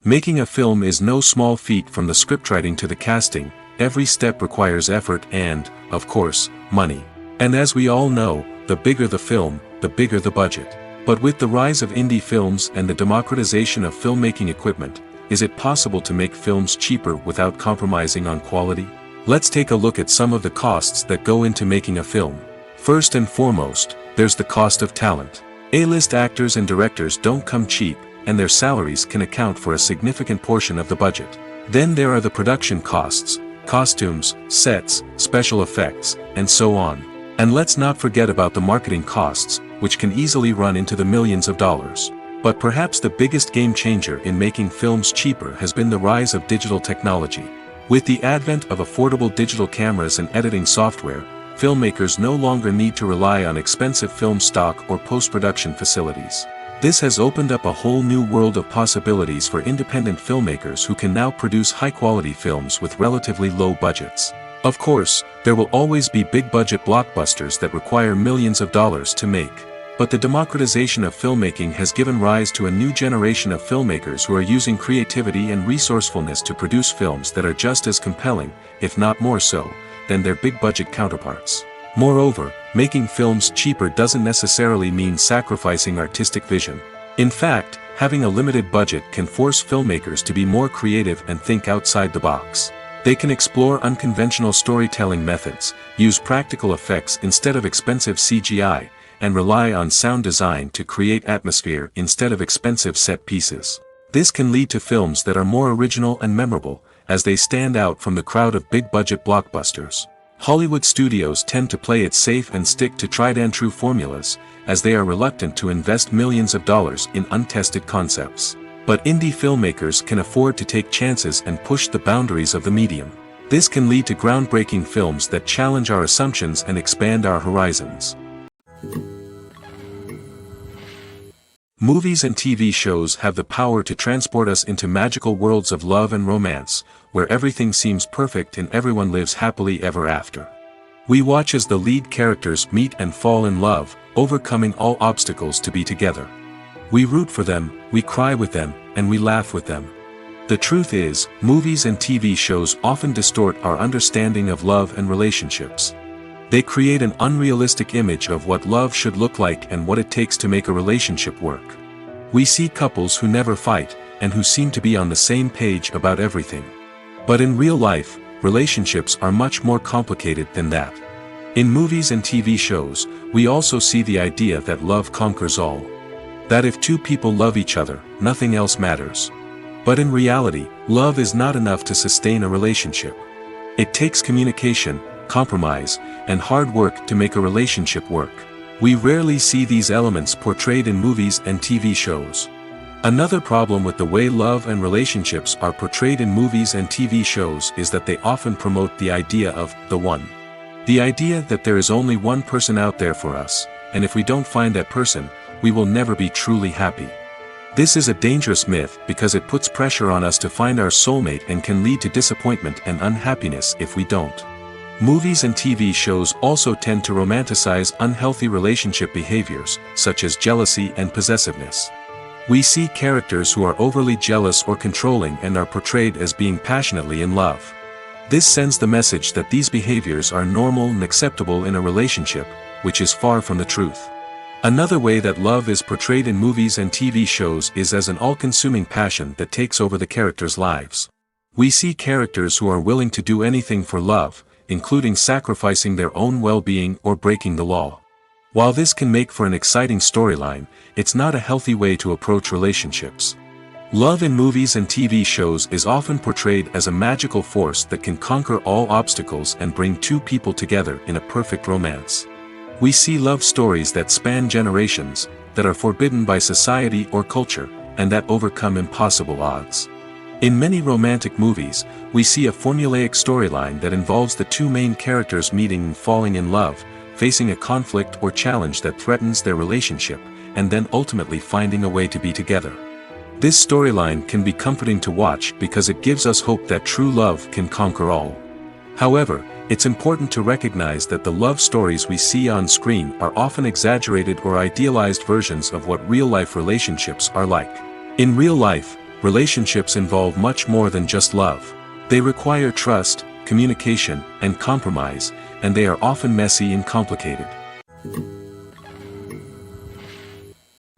Making a film is no small feat. From the scriptwriting to the casting, every step requires effort and, of course, money. And as we all know, the bigger the film, the bigger the budget. But with the rise of indie films and the democratization of filmmaking equipment, is it possible to make films cheaper without compromising on quality? Let's take a look at some of the costs that go into making a film. First and foremost, there's the cost of talent. A-list actors and directors don't come cheap, and their salaries can account for a significant portion of the budget. Then there are the production costs, costumes, sets, special effects, and so on. And let's not forget about the marketing costs, which can easily run into the millions of dollars. But perhaps the biggest game changer in making films cheaper has been the rise of digital technology. With the advent of affordable digital cameras and editing software, filmmakers no longer need to rely on expensive film stock or post-production facilities. This has opened up a whole new world of possibilities for independent filmmakers who can now produce high-quality films with relatively low budgets. Of course, there will always be big-budget blockbusters that require millions of dollars to make. But the democratization of filmmaking has given rise to a new generation of filmmakers who are using creativity and resourcefulness to produce films that are just as compelling, if not more so, than their big-budget counterparts. Moreover, making films cheaper doesn't necessarily mean sacrificing artistic vision. In fact, having a limited budget can force filmmakers to be more creative and think outside the box. They can explore unconventional storytelling methods, use practical effects instead of expensive CGI, and rely on sound design to create atmosphere instead of expensive set pieces. This can lead to films that are more original and memorable, as they stand out from the crowd of big-budget blockbusters. Hollywood studios tend to play it safe and stick to tried-and-true formulas, as they are reluctant to invest millions of dollars in untested concepts. But indie filmmakers can afford to take chances and push the boundaries of the medium. This can lead to groundbreaking films that challenge our assumptions and expand our horizons. Movies and TV shows have the power to transport us into magical worlds of love and romance, where everything seems perfect and everyone lives happily ever after. We watch as the lead characters meet and fall in love, overcoming all obstacles to be together. We root for them, we cry with them, and we laugh with them. The truth is, movies and TV shows often distort our understanding of love and relationships. They create an unrealistic image of what love should look like and what it takes to make a relationship work. We see couples who never fight, and who seem to be on the same page about everything. But in real life, relationships are much more complicated than that. In movies and TV shows, we also see the idea that love conquers all. That if two people love each other, nothing else matters. But in reality, love is not enough to sustain a relationship. It takes communication, compromise, and hard work to make a relationship work. We rarely see these elements portrayed in movies and TV shows. Another problem with the way love and relationships are portrayed in movies and TV shows is that they often promote the idea of the one. The idea that there is only one person out there for us, and if we don't find that person, we will never be truly happy. This is a dangerous myth because it puts pressure on us to find our soulmate and can lead to disappointment and unhappiness if we don't. Movies and TV shows also tend to romanticize unhealthy relationship behaviors, such as jealousy and possessiveness. We see characters who are overly jealous or controlling and are portrayed as being passionately in love. This sends the message that these behaviors are normal and acceptable in a relationship, which is far from the truth. Another way that love is portrayed in movies and TV shows is as an all-consuming passion that takes over the characters' lives. We see characters who are willing to do anything for love, including sacrificing their own well-being or breaking the law. While this can make for an exciting storyline, it's not a healthy way to approach relationships. Love in movies and TV shows is often portrayed as a magical force that can conquer all obstacles and bring two people together in a perfect romance. We see love stories that span generations, that are forbidden by society or culture, and that overcome impossible odds. In many romantic movies, we see a formulaic storyline that involves the two main characters meeting and falling in love, facing a conflict or challenge that threatens their relationship, and then ultimately finding a way to be together. This storyline can be comforting to watch because it gives us hope that true love can conquer all. However, it's important to recognize that the love stories we see on screen are often exaggerated or idealized versions of what real-life relationships are like. In real life, relationships involve much more than just love. They require trust, communication, and compromise, and they are often messy and complicated.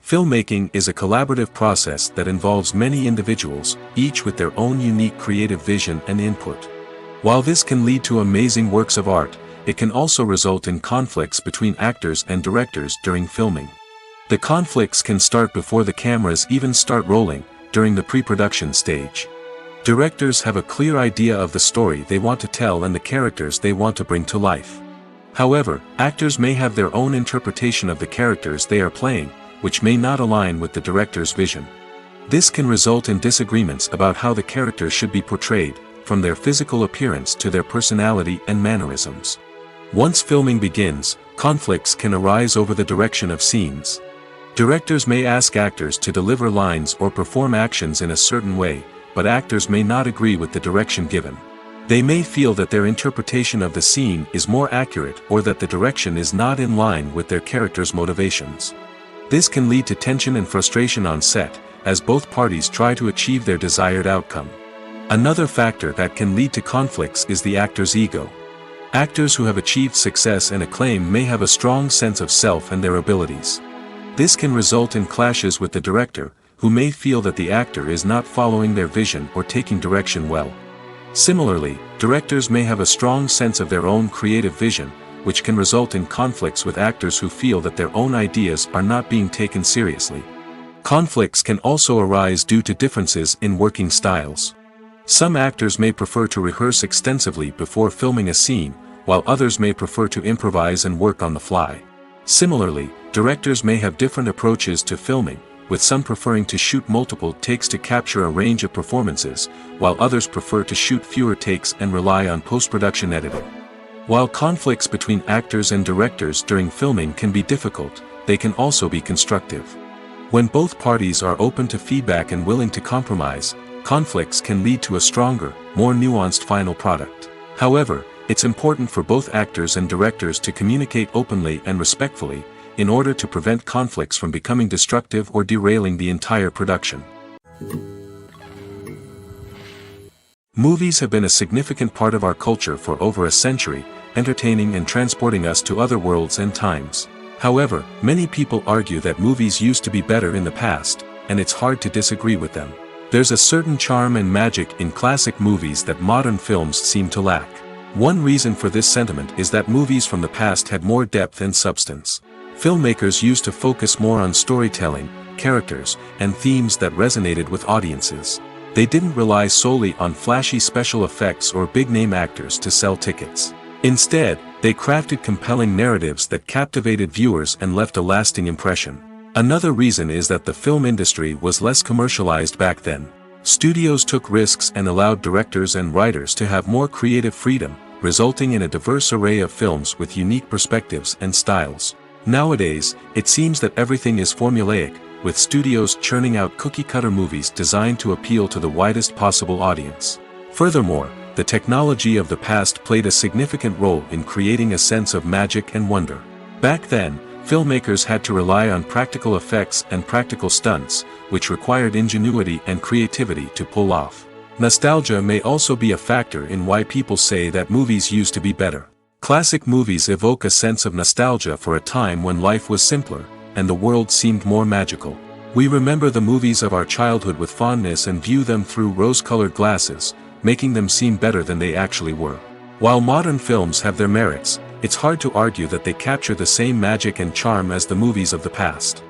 Filmmaking is a collaborative process that involves many individuals, each with their own unique creative vision and input. While this can lead to amazing works of art, it can also result in conflicts between actors and directors during filming. The conflicts can start before the cameras even start rolling, during the pre-production stage. Directors have a clear idea of the story they want to tell and the characters they want to bring to life. However, actors may have their own interpretation of the characters they are playing, which may not align with the director's vision. This can result in disagreements about how the characters should be portrayed, from their physical appearance to their personality and mannerisms. Once filming begins, conflicts can arise over the direction of scenes. Directors may ask actors to deliver lines or perform actions in a certain way, but actors may not agree with the direction given. They may feel that their interpretation of the scene is more accurate or that the direction is not in line with their character's motivations. This can lead to tension and frustration on set, as both parties try to achieve their desired outcome. Another factor that can lead to conflicts is the actor's ego. Actors who have achieved success and acclaim may have a strong sense of self and their abilities. This can result in clashes with the director, who may feel that the actor is not following their vision or taking direction well. Similarly, directors may have a strong sense of their own creative vision, which can result in conflicts with actors who feel that their own ideas are not being taken seriously. Conflicts can also arise due to differences in working styles. Some actors may prefer to rehearse extensively before filming a scene, while others may prefer to improvise and work on the fly. Similarly, directors may have different approaches to filming, with some preferring to shoot multiple takes to capture a range of performances, while others prefer to shoot fewer takes and rely on post-production editing. While conflicts between actors and directors during filming can be difficult, they can also be constructive. When both parties are open to feedback and willing to compromise, conflicts can lead to a stronger, more nuanced final product. However, it's important for both actors and directors to communicate openly and respectfully, in order to prevent conflicts from becoming destructive or derailing the entire production. Movies have been a significant part of our culture for over a century, entertaining and transporting us to other worlds and times. However, many people argue that movies used to be better in the past, and it's hard to disagree with them. There's a certain charm and magic in classic movies that modern films seem to lack. One reason for this sentiment is that movies from the past had more depth and substance. Filmmakers used to focus more on storytelling, characters, and themes that resonated with audiences. They didn't rely solely on flashy special effects or big-name actors to sell tickets. Instead, they crafted compelling narratives that captivated viewers and left a lasting impression. Another reason is that the film industry was less commercialized back then. Studios took risks and allowed directors and writers to have more creative freedom, resulting in a diverse array of films with unique perspectives and styles. Nowadays, it seems that everything is formulaic, with studios churning out cookie-cutter movies designed to appeal to the widest possible audience. Furthermore, the technology of the past played a significant role in creating a sense of magic and wonder. Back then, filmmakers had to rely on practical effects and practical stunts, which required ingenuity and creativity to pull off. Nostalgia may also be a factor in why people say that movies used to be better. Classic movies evoke a sense of nostalgia for a time when life was simpler, and the world seemed more magical. We remember the movies of our childhood with fondness and view them through rose-colored glasses, making them seem better than they actually were. While modern films have their merits, it's hard to argue that they capture the same magic and charm as the movies of the past.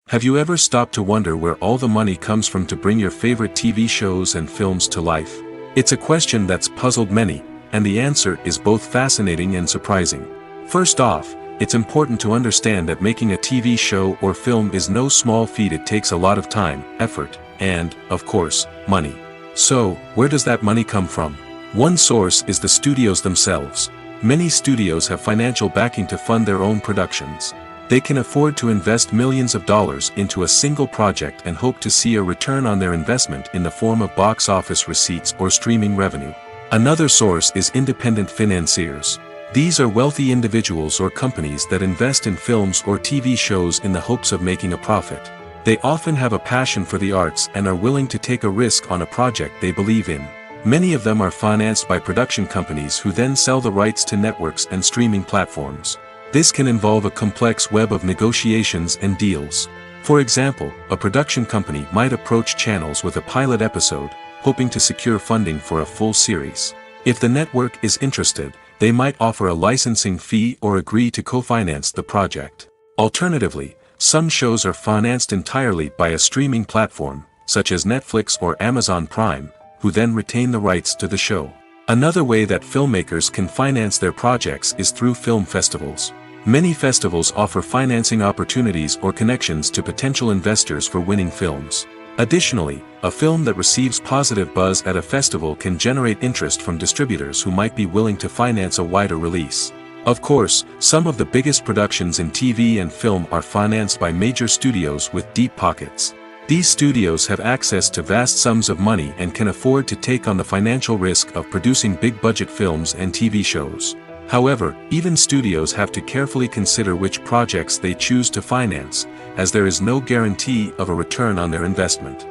Have you ever stopped to wonder where all the money comes from to bring your favorite TV shows and films to life? It's a question that's puzzled many, and the answer is both fascinating and surprising. First off, it's important to understand that making a TV show or film is no small feat. It takes a lot of time, effort, and, of course, money. So, where does that money come from? One source is the studios themselves. Many studios have financial backing to fund their own productions. They can afford to invest millions of dollars into a single project and hope to see a return on their investment in the form of box office receipts or streaming revenue. Another source is independent financiers. These are wealthy individuals or companies that invest in films or TV shows in the hopes of making a profit. They often have a passion for the arts and are willing to take a risk on a project they believe in. Many of them are financed by production companies who then sell the rights to networks and streaming platforms. This can involve a complex web of negotiations and deals. For example, a production company might approach channels with a pilot episode, hoping to secure funding for a full series. If the network is interested, they might offer a licensing fee or agree to co-finance the project. Alternatively, some shows are financed entirely by a streaming platform, such as Netflix or Amazon Prime, who then retain the rights to the show. Another way that filmmakers can finance their projects is through film festivals. Many festivals offer financing opportunities or connections to potential investors for winning films. Additionally, a film that receives positive buzz at a festival can generate interest from distributors who might be willing to finance a wider release. Of course, some of the biggest productions in TV and film are financed by major studios with deep pockets. These studios have access to vast sums of money and can afford to take on the financial risk of producing big-budget films and TV shows. However, even studios have to carefully consider which projects they choose to finance, as there is no guarantee of a return on their investment.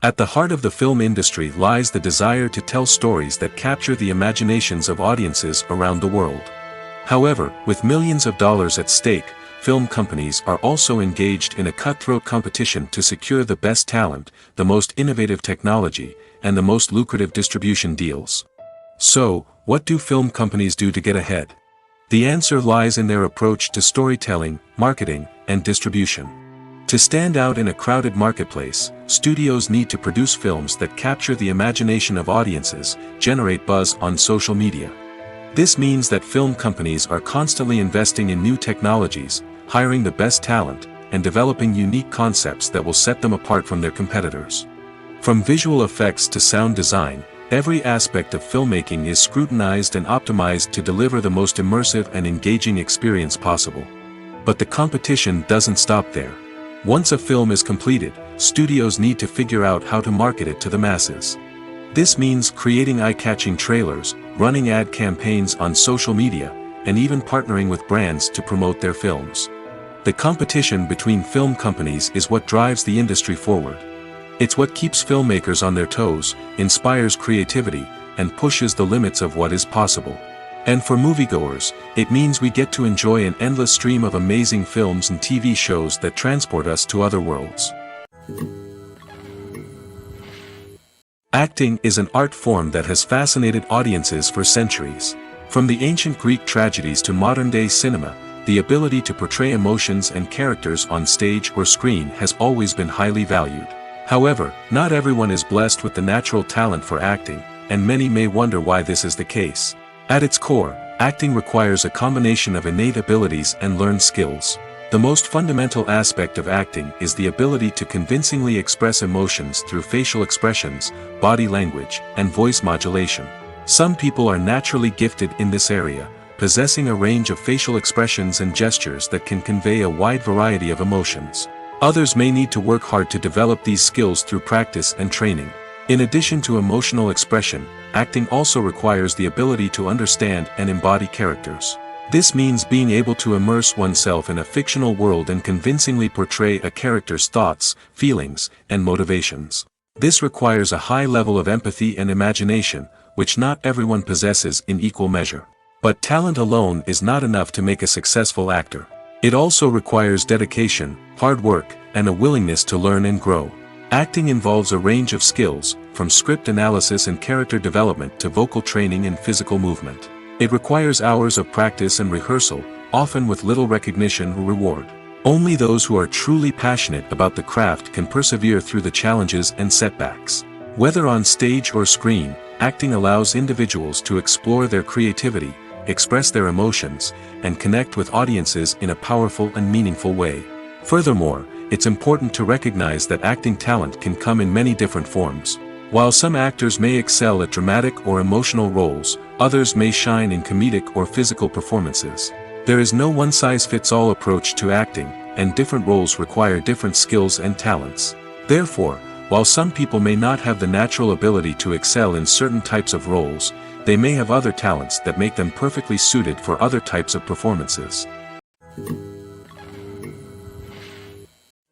At the heart of the film industry lies the desire to tell stories that capture the imaginations of audiences around the world. However, with millions of dollars at stake, film companies are also engaged in a cutthroat competition to secure the best talent, the most innovative technology, and the most lucrative distribution deals. So, what do film companies do to get ahead? The answer lies in their approach to storytelling, marketing, and distribution. To stand out in a crowded marketplace, studios need to produce films that capture the imagination of audiences, generate buzz on social media. This means that film companies are constantly investing in new technologies, hiring the best talent, and developing unique concepts that will set them apart from their competitors. From visual effects to sound design, every aspect of filmmaking is scrutinized and optimized to deliver the most immersive and engaging experience possible. But the competition doesn't stop there. Once a film is completed, studios need to figure out how to market it to the masses. This means creating eye-catching trailers, running ad campaigns on social media, and even partnering with brands to promote their films. The competition between film companies is what drives the industry forward. It's what keeps filmmakers on their toes, inspires creativity, and pushes the limits of what is possible. And for moviegoers, it means we get to enjoy an endless stream of amazing films and TV shows that transport us to other worlds. Acting is an art form that has fascinated audiences for centuries. From the ancient Greek tragedies to modern-day cinema, the ability to portray emotions and characters on stage or screen has always been highly valued. However, not everyone is blessed with the natural talent for acting, and many may wonder why this is the case. At its core, acting requires a combination of innate abilities and learned skills. The most fundamental aspect of acting is the ability to convincingly express emotions through facial expressions, body language, and voice modulation. Some people are naturally gifted in this area, possessing a range of facial expressions and gestures that can convey a wide variety of emotions. Others may need to work hard to develop these skills through practice and training. In addition to emotional expression, acting also requires the ability to understand and embody characters. This means being able to immerse oneself in a fictional world and convincingly portray a character's thoughts, feelings, and motivations. This requires a high level of empathy and imagination, which not everyone possesses in equal measure. But talent alone is not enough to make a successful actor. It also requires dedication, hard work, and a willingness to learn and grow. Acting involves a range of skills, from script analysis and character development to vocal training and physical movement. It requires hours of practice and rehearsal, often with little recognition or reward. Only those who are truly passionate about the craft can persevere through the challenges and setbacks. Whether on stage or screen, acting allows individuals to explore their creativity, express their emotions, and connect with audiences in a powerful and meaningful way. Furthermore, it's important to recognize that acting talent can come in many different forms. While some actors may excel at dramatic or emotional roles, others may shine in comedic or physical performances. There is no one-size-fits-all approach to acting, and different roles require different skills and talents. Therefore, while some people may not have the natural ability to excel in certain types of roles, they may have other talents that make them perfectly suited for other types of performances.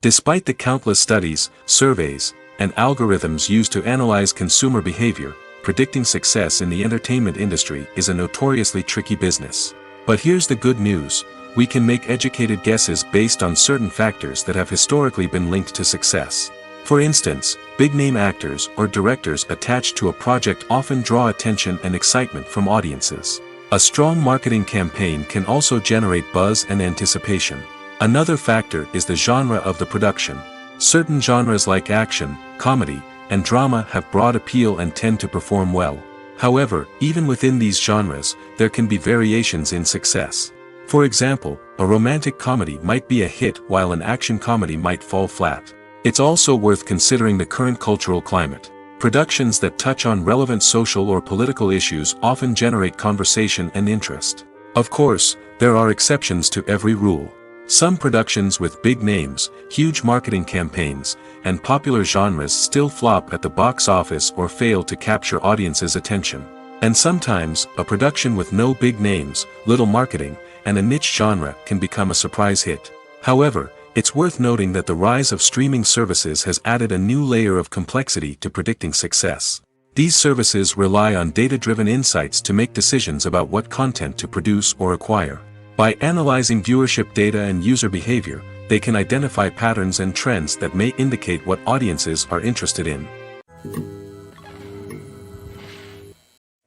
Despite the countless studies, surveys, and algorithms used to analyze consumer behavior, predicting success in the entertainment industry is a notoriously tricky business. But here's the good news: we can make educated guesses based on certain factors that have historically been linked to success. For instance, big-name actors or directors attached to a project often draw attention and excitement from audiences. A strong marketing campaign can also generate buzz and anticipation. Another factor is the genre of the production. Certain genres like action, comedy, and drama have broad appeal and tend to perform well. However, even within these genres, there can be variations in success. For example, a romantic comedy might be a hit while an action comedy might fall flat. It's also worth considering the current cultural climate. Productions that touch on relevant social or political issues often generate conversation and interest. Of course, there are exceptions to every rule. Some productions with big names, huge marketing campaigns, and popular genres still flop at the box office or fail to capture audiences' attention. And sometimes, a production with no big names, little marketing, and a niche genre can become a surprise hit. However, it's worth noting that the rise of streaming services has added a new layer of complexity to predicting success. These services rely on data-driven insights to make decisions about what content to produce or acquire. By analyzing viewership data and user behavior, they can identify patterns and trends that may indicate what audiences are interested in.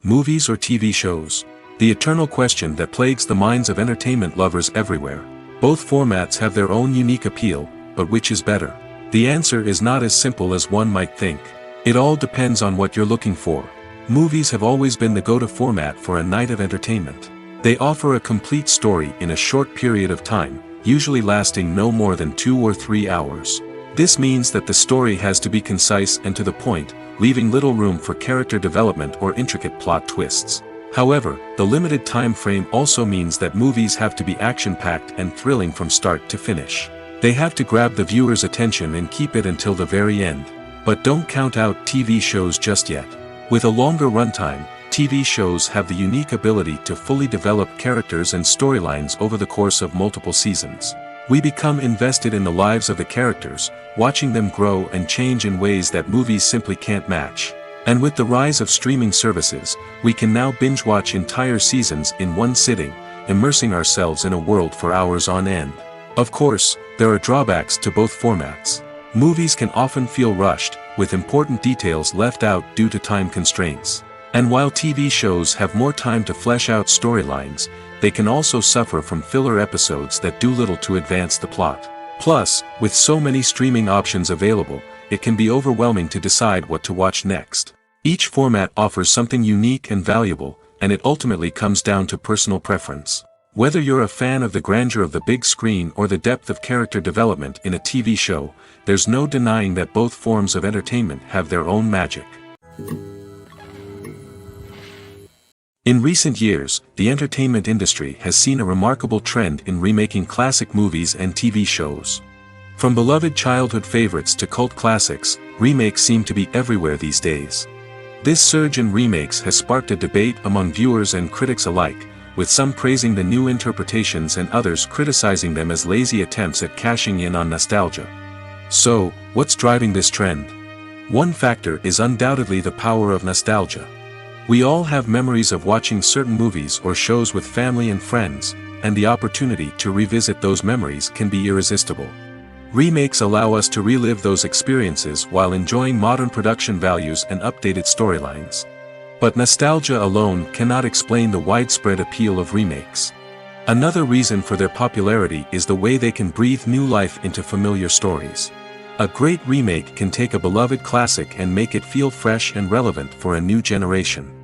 Movies or TV shows? The eternal question that plagues the minds of entertainment lovers everywhere. Both formats have their own unique appeal, but which is better? The answer is not as simple as one might think. It all depends on what you're looking for. Movies have always been the go-to format for a night of entertainment. They offer a complete story in a short period of time, usually lasting no more than 2 or 3 hours. This means that the story has to be concise and to the point, leaving little room for character development or intricate plot twists. However, the limited time frame also means that movies have to be action-packed and thrilling from start to finish. They have to grab the viewer's attention and keep it until the very end. But don't count out TV shows just yet. With a longer runtime, TV shows have the unique ability to fully develop characters and storylines over the course of multiple seasons. We become invested in the lives of the characters, watching them grow and change in ways that movies simply can't match. And with the rise of streaming services, we can now binge-watch entire seasons in one sitting, immersing ourselves in a world for hours on end. Of course, there are drawbacks to both formats. Movies can often feel rushed, with important details left out due to time constraints. And while TV shows have more time to flesh out storylines, they can also suffer from filler episodes that do little to advance the plot. Plus, with so many streaming options available, it can be overwhelming to decide what to watch next. Each format offers something unique and valuable, and it ultimately comes down to personal preference. Whether you're a fan of the grandeur of the big screen or the depth of character development in a TV show, there's no denying that both forms of entertainment have their own magic. In recent years, the entertainment industry has seen a remarkable trend in remaking classic movies and TV shows. From beloved childhood favorites to cult classics, remakes seem to be everywhere these days. This surge in remakes has sparked a debate among viewers and critics alike, with some praising the new interpretations and others criticizing them as lazy attempts at cashing in on nostalgia. So, what's driving this trend? One factor is undoubtedly the power of nostalgia. We all have memories of watching certain movies or shows with family and friends, and the opportunity to revisit those memories can be irresistible. Remakes allow us to relive those experiences while enjoying modern production values and updated storylines. But nostalgia alone cannot explain the widespread appeal of remakes. Another reason for their popularity is the way they can breathe new life into familiar stories. A great remake can take a beloved classic and make it feel fresh and relevant for a new generation.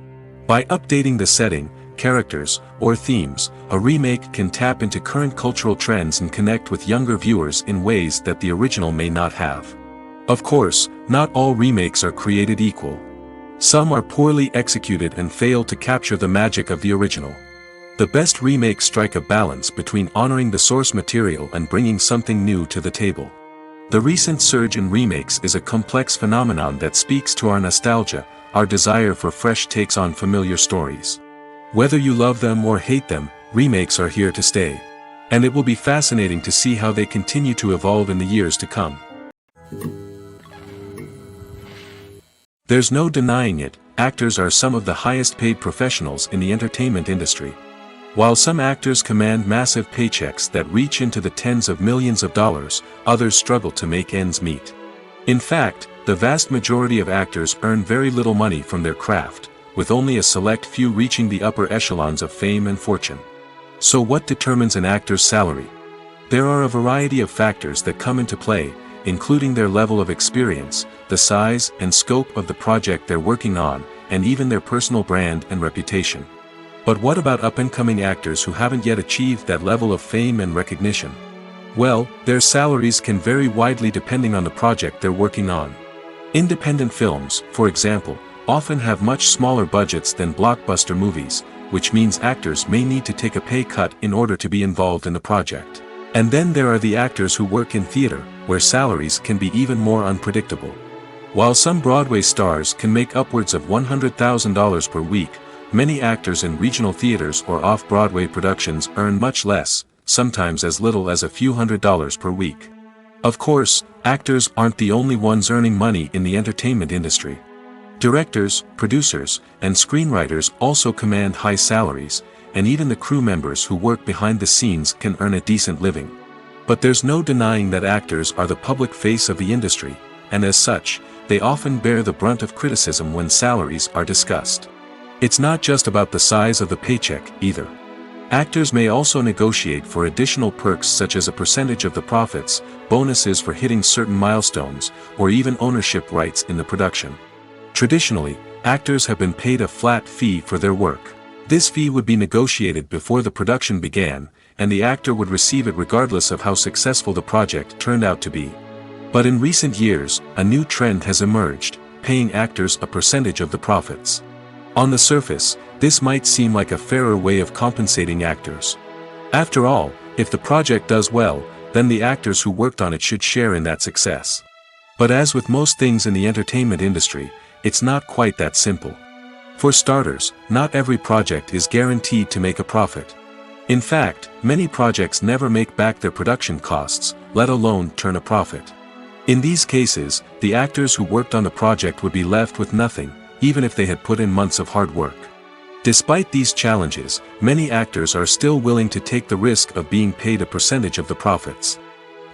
By updating the setting, characters, or themes, a remake can tap into current cultural trends and connect with younger viewers in ways that the original may not have. Of course, not all remakes are created equal. Some are poorly executed and fail to capture the magic of the original. The best remakes strike a balance between honoring the source material and bringing something new to the table. The recent surge in remakes is a complex phenomenon that speaks to our nostalgia, our desire for fresh takes on familiar stories. Whether you love them or hate them, remakes are here to stay. And it will be fascinating to see how they continue to evolve in the years to come. There's no denying it, actors are some of the highest paid professionals in the entertainment industry. While some actors command massive paychecks that reach into the tens of millions of dollars, others struggle to make ends meet. In fact, the vast majority of actors earn very little money from their craft, with only a select few reaching the upper echelons of fame and fortune. So what determines an actor's salary? There are a variety of factors that come into play, including their level of experience, the size and scope of the project they're working on, and even their personal brand and reputation. But what about up-and-coming actors who haven't yet achieved that level of fame and recognition? Well, their salaries can vary widely depending on the project they're working on. Independent films, for example, often have much smaller budgets than blockbuster movies, which means actors may need to take a pay cut in order to be involved in the project. And then there are the actors who work in theater, where salaries can be even more unpredictable. While some Broadway stars can make upwards of $100,000 per week, many actors in regional theaters or off-Broadway productions earn much less, sometimes as little as a few $100s per week. Of course, actors aren't the only ones earning money in the entertainment industry. Directors, producers, and screenwriters also command high salaries, and even the crew members who work behind the scenes can earn a decent living. But there's no denying that actors are the public face of the industry, and as such, they often bear the brunt of criticism when salaries are discussed. It's not just about the size of the paycheck, either. Actors may also negotiate for additional perks such as a percentage of the profits, bonuses for hitting certain milestones, or even ownership rights in the production. Traditionally, actors have been paid a flat fee for their work. This fee would be negotiated before the production began, and the actor would receive it regardless of how successful the project turned out to be. But in recent years, a new trend has emerged, paying actors a percentage of the profits. On the surface, this might seem like a fairer way of compensating actors. After all, if the project does well, then the actors who worked on it should share in that success. But as with most things in the entertainment industry, it's not quite that simple. For starters, not every project is guaranteed to make a profit. In fact, many projects never make back their production costs, let alone turn a profit. In these cases, the actors who worked on the project would be left with nothing, even if they had put in months of hard work. Despite these challenges, many actors are still willing to take the risk of being paid a percentage of the profits.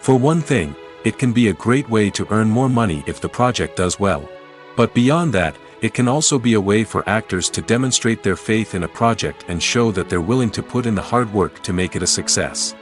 For one thing, it can be a great way to earn more money if the project does well. But beyond that, it can also be a way for actors to demonstrate their faith in a project and show that they're willing to put in the hard work to make it a success.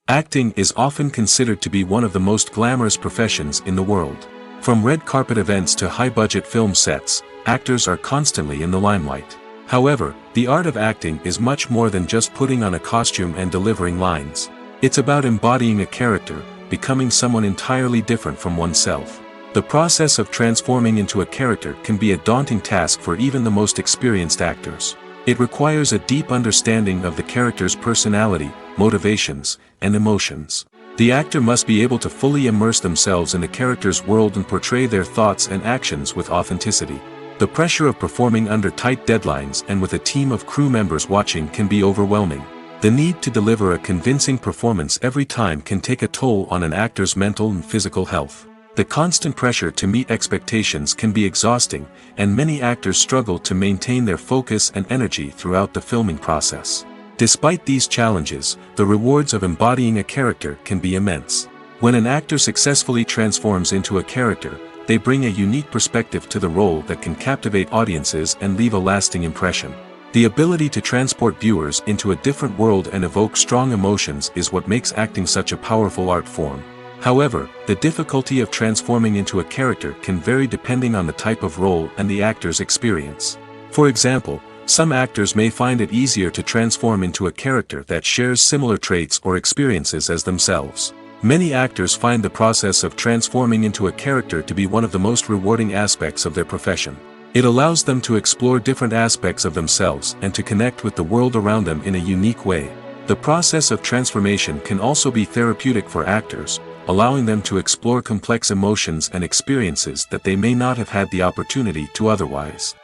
Acting is often considered to be one of the most glamorous professions in the world. From red carpet events to high-budget film sets, actors are constantly in the limelight. However, the art of acting is much more than just putting on a costume and delivering lines. It's about embodying a character, becoming someone entirely different from oneself. The process of transforming into a character can be a daunting task for even the most experienced actors. It requires a deep understanding of the character's personality, motivations, and emotions. The actor must be able to fully immerse themselves in the character's world and portray their thoughts and actions with authenticity. The pressure of performing under tight deadlines and with a team of crew members watching can be overwhelming. The need to deliver a convincing performance every time can take a toll on an actor's mental and physical health. The constant pressure to meet expectations can be exhausting, and many actors struggle to maintain their focus and energy throughout the filming process. Despite these challenges, the rewards of embodying a character can be immense. When an actor successfully transforms into a character, they bring a unique perspective to the role that can captivate audiences and leave a lasting impression. The ability to transport viewers into a different world and evoke strong emotions is what makes acting such a powerful art form. However, the difficulty of transforming into a character can vary depending on the type of role and the actor's experience. For example, some actors may find it easier to transform into a character that shares similar traits or experiences as themselves. Many actors find the process of transforming into a character to be one of the most rewarding aspects of their profession. It allows them to explore different aspects of themselves and to connect with the world around them in a unique way. The process of transformation can also be therapeutic for actors, allowing them to explore complex emotions and experiences that they may not have had the opportunity to otherwise.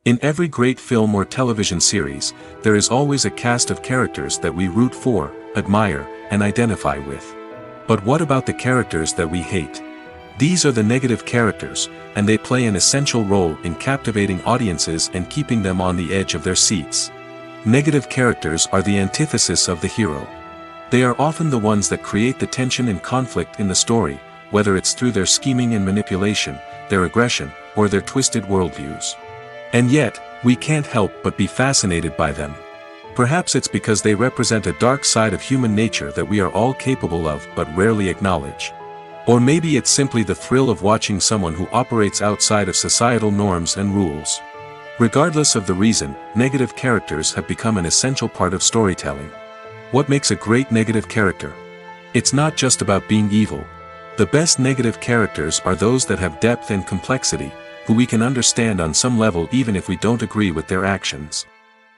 In every great film or television series, there is always a cast of characters that we root for, admire, and identify with. But what about the characters that we hate? These are the negative characters, and they play an essential role in captivating audiences and keeping them on the edge of their seats. Negative characters are the antithesis of the hero. They are often the ones that create the tension and conflict in the story, whether it's through their scheming and manipulation, their aggression, or their twisted worldviews. And yet, we can't help but be fascinated by them. Perhaps it's because they represent a dark side of human nature that we are all capable of but rarely acknowledge. Or maybe it's simply the thrill of watching someone who operates outside of societal norms and rules. Regardless of the reason, negative characters have become an essential part of storytelling. What makes a great negative character? It's not just about being evil. The best negative characters are those that have depth and complexity, who we can understand on some level even if we don't agree with their actions.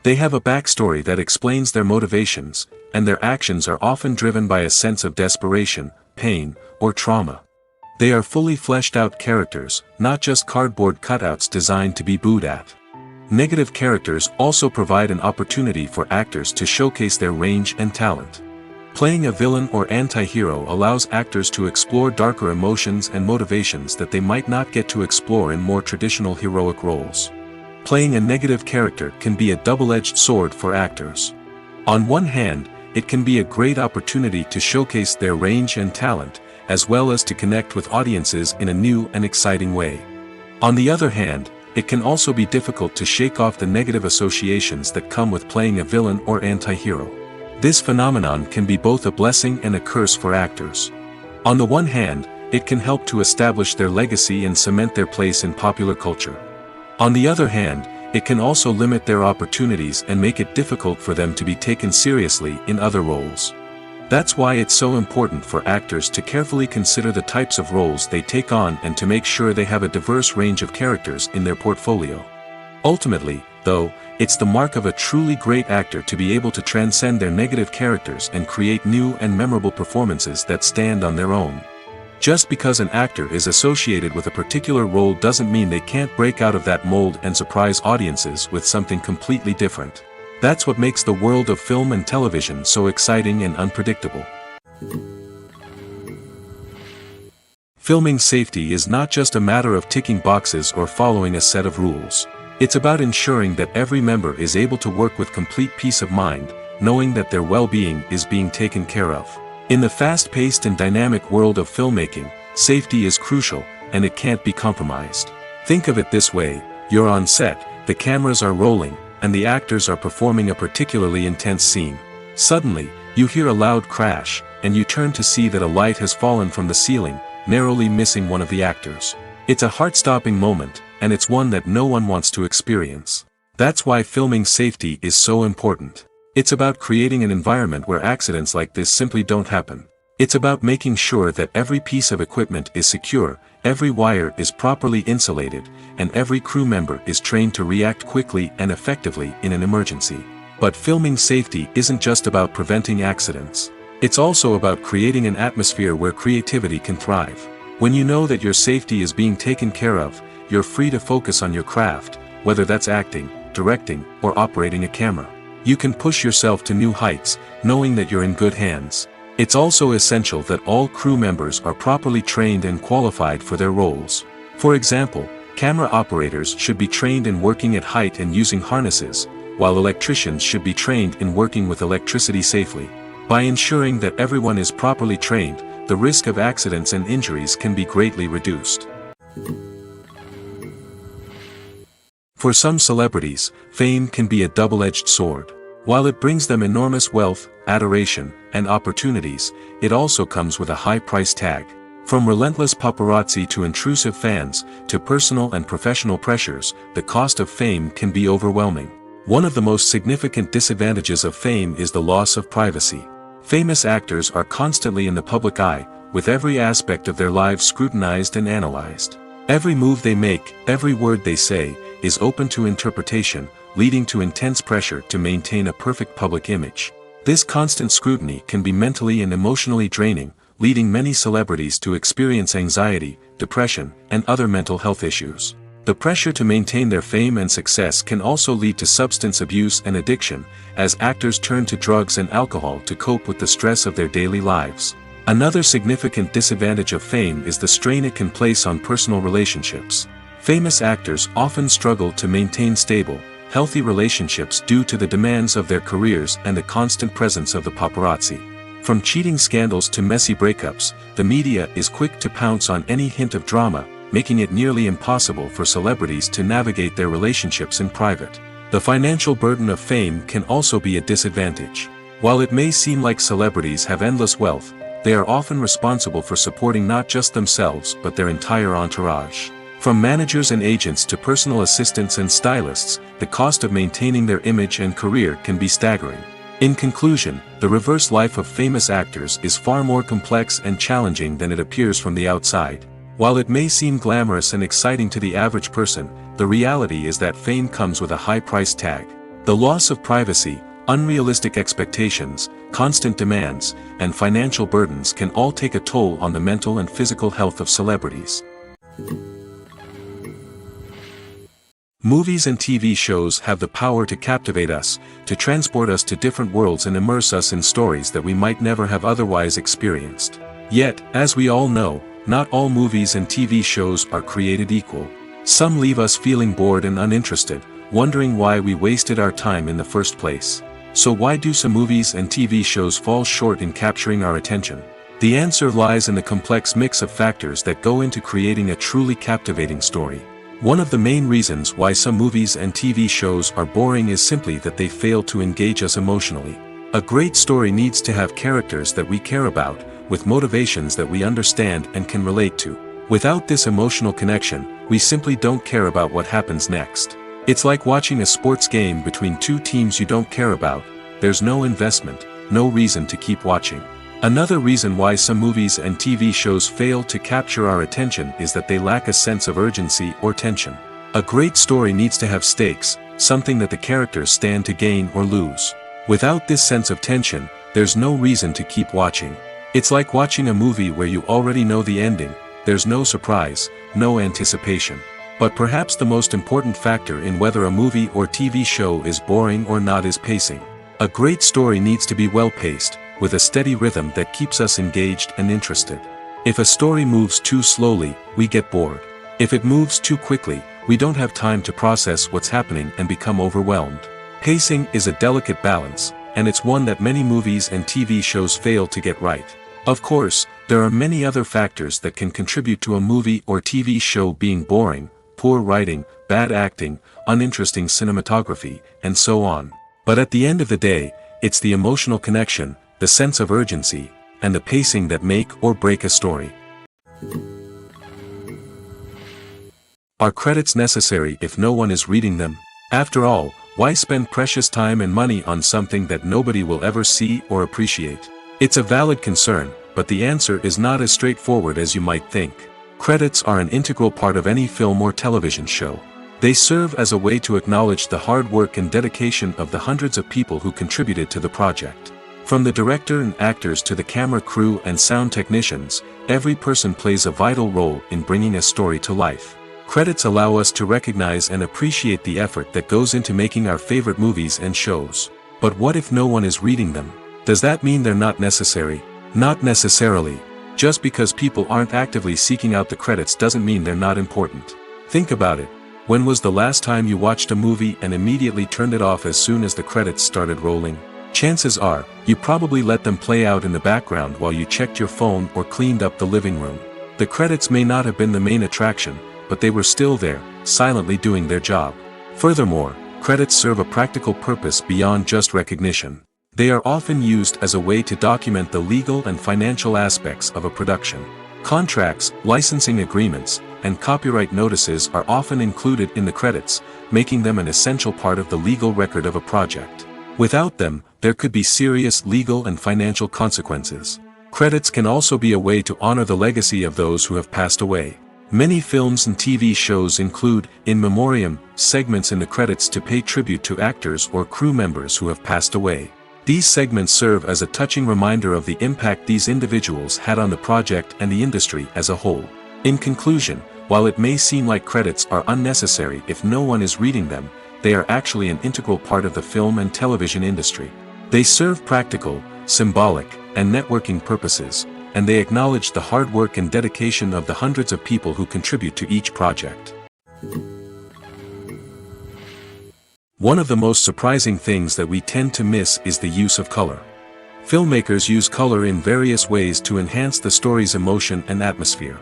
They have a backstory that explains their motivations, and their actions are often driven by a sense of desperation, pain, or trauma. They are fully fleshed out characters, not just cardboard cutouts designed to be booed at. Negative characters also provide an opportunity for actors to showcase their range and talent. Playing a villain or anti-hero allows actors to explore darker emotions and motivations that they might not get to explore in more traditional heroic roles. Playing a negative character can be a double-edged sword for actors. On one hand, it can be a great opportunity to showcase their range and talent, as well as to connect with audiences in a new and exciting way. On the other hand, it can also be difficult to shake off the negative associations that come with playing a villain or anti-hero. This phenomenon can be both a blessing and a curse for actors. On the one hand, it can help to establish their legacy and cement their place in popular culture. On the other hand, it can also limit their opportunities and make it difficult for them to be taken seriously in other roles. That's why it's so important for actors to carefully consider the types of roles they take on and to make sure they have a diverse range of characters in their portfolio. Ultimately, though, it's the mark of a truly great actor to be able to transcend their negative characters and create new and memorable performances that stand on their own. Just because an actor is associated with a particular role doesn't mean they can't break out of that mold and surprise audiences with something completely different. That's what makes the world of film and television so exciting and unpredictable. Filming safety is not just a matter of ticking boxes or following a set of rules. It's about ensuring that every member is able to work with complete peace of mind, knowing that their well-being is being taken care of. In the fast-paced and dynamic world of filmmaking, safety is crucial, and it can't be compromised. Think of it this way: you're on set, the cameras are rolling, and the actors are performing a particularly intense scene. Suddenly, you hear a loud crash, and you turn to see that a light has fallen from the ceiling, narrowly missing one of the actors. It's a heart-stopping moment, and it's one that no one wants to experience. That's why filming safety is so important. It's about creating an environment where accidents like this simply don't happen. It's about making sure that every piece of equipment is secure, every wire is properly insulated, and every crew member is trained to react quickly and effectively in an emergency. But filming safety isn't just about preventing accidents. It's also about creating an atmosphere where creativity can thrive. When you know that your safety is being taken care of, you're free to focus on your craft, whether that's acting, directing, or operating a camera. You can push yourself to new heights, knowing that you're in good hands. It's also essential that all crew members are properly trained and qualified for their roles. For example, camera operators should be trained in working at height and using harnesses, while electricians should be trained in working with electricity safely. By ensuring that everyone is properly trained, the risk of accidents and injuries can be greatly reduced. For some celebrities, fame can be a double-edged sword. While it brings them enormous wealth, adoration, and opportunities, it also comes with a high price tag. From relentless paparazzi to intrusive fans, to personal and professional pressures, the cost of fame can be overwhelming. One of the most significant disadvantages of fame is the loss of privacy. Famous actors are constantly in the public eye, with every aspect of their lives scrutinized and analyzed. Every move they make, every word they say, is open to interpretation, leading to intense pressure to maintain a perfect public image. This constant scrutiny can be mentally and emotionally draining, leading many celebrities to experience anxiety, depression, and other mental health issues. The pressure to maintain their fame and success can also lead to substance abuse and addiction, as actors turn to drugs and alcohol to cope with the stress of their daily lives. Another significant disadvantage of fame is the strain it can place on personal relationships. Famous actors often struggle to maintain stable, healthy relationships due to the demands of their careers and the constant presence of the paparazzi. From cheating scandals to messy breakups, the media is quick to pounce on any hint of drama, making it nearly impossible for celebrities to navigate their relationships in private. The financial burden of fame can also be a disadvantage. While it may seem like celebrities have endless wealth, they are often responsible for supporting not just themselves but their entire entourage. From managers and agents to personal assistants and stylists, the cost of maintaining their image and career can be staggering. In conclusion, the reverse life of famous actors is far more complex and challenging than it appears from the outside. While it may seem glamorous and exciting to the average person, the reality is that fame comes with a high price tag. The loss of privacy, unrealistic expectations, constant demands, and financial burdens can all take a toll on the mental and physical health of celebrities. Movies and TV shows have the power to captivate us, to transport us to different worlds and immerse us in stories that we might never have otherwise experienced. Yet, as we all know, not all movies and TV shows are created equal. Some leave us feeling bored and uninterested, wondering why we wasted our time in the first place. So why do some movies and TV shows fall short in capturing our attention? The answer lies in the complex mix of factors that go into creating a truly captivating story. One of the main reasons why some movies and TV shows are boring is simply that they fail to engage us emotionally. A great story needs to have characters that we care about, with motivations that we understand and can relate to. Without this emotional connection, we simply don't care about what happens next. It's like watching a sports game between two teams you don't care about. There's no investment, no reason to keep watching. Another reason why some movies and TV shows fail to capture our attention is that they lack a sense of urgency or tension. A great story needs to have stakes, something that the characters stand to gain or lose. Without this sense of tension, there's no reason to keep watching. It's like watching a movie where you already know the ending. There's no surprise, no anticipation. But perhaps the most important factor in whether a movie or TV show is boring or not is pacing. A great story needs to be well-paced, with a steady rhythm that keeps us engaged and interested. If a story moves too slowly, we get bored. If it moves too quickly, we don't have time to process what's happening and become overwhelmed. Pacing is a delicate balance, and it's one that many movies and TV shows fail to get right. Of course, there are many other factors that can contribute to a movie or TV show being boring: poor writing, bad acting, uninteresting cinematography, and so on. But at the end of the day, it's the emotional connection, the sense of urgency, and the pacing that make or break a story. Are credits necessary if no one is reading them? After all, why spend precious time and money on something that nobody will ever see or appreciate? It's a valid concern, but the answer is not as straightforward as you might think. Credits are an integral part of any film or television show. They serve as a way to acknowledge the hard work and dedication of the hundreds of people who contributed to the project. From the director and actors to the camera crew and sound technicians, every person plays a vital role in bringing a story to life. Credits allow us to recognize and appreciate the effort that goes into making our favorite movies and shows. But what if no one is reading them? Does that mean they're not necessary? Not necessarily. Just because people aren't actively seeking out the credits doesn't mean they're not important. Think about it. When was the last time you watched a movie and immediately turned it off as soon as the credits started rolling? Chances are, you probably let them play out in the background while you checked your phone or cleaned up the living room. The credits may not have been the main attraction, but they were still there, silently doing their job. Furthermore, credits serve a practical purpose beyond just recognition. They are often used as a way to document the legal and financial aspects of a production. Contracts, licensing agreements, and copyright notices are often included in the credits, making them an essential part of the legal record of a project. Without them, there could be serious legal and financial consequences. Credits can also be a way to honor the legacy of those who have passed away. Many films and TV shows include, in memoriam, segments in the credits to pay tribute to actors or crew members who have passed away. These segments serve as a touching reminder of the impact these individuals had on the project and the industry as a whole. In conclusion, while it may seem like credits are unnecessary if no one is reading them, they are actually an integral part of the film and television industry. They serve practical, symbolic, and networking purposes, and they acknowledge the hard work and dedication of the hundreds of people who contribute to each project. One of the most surprising things that we tend to miss is the use of color. Filmmakers use color in various ways to enhance the story's emotion and atmosphere.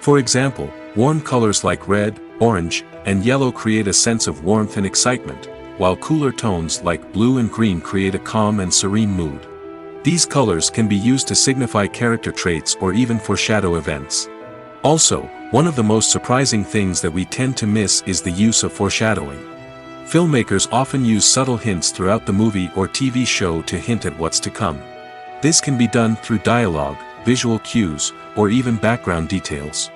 For example, warm colors like red, orange, and yellow create a sense of warmth and excitement, while cooler tones like blue and green create a calm and serene mood. These colors can be used to signify character traits or even foreshadow events. Also, one of the most surprising things that we tend to miss is the use of foreshadowing. Filmmakers often use subtle hints throughout the movie or TV show to hint at what's to come. This can be done through dialogue, visual cues, or even background details.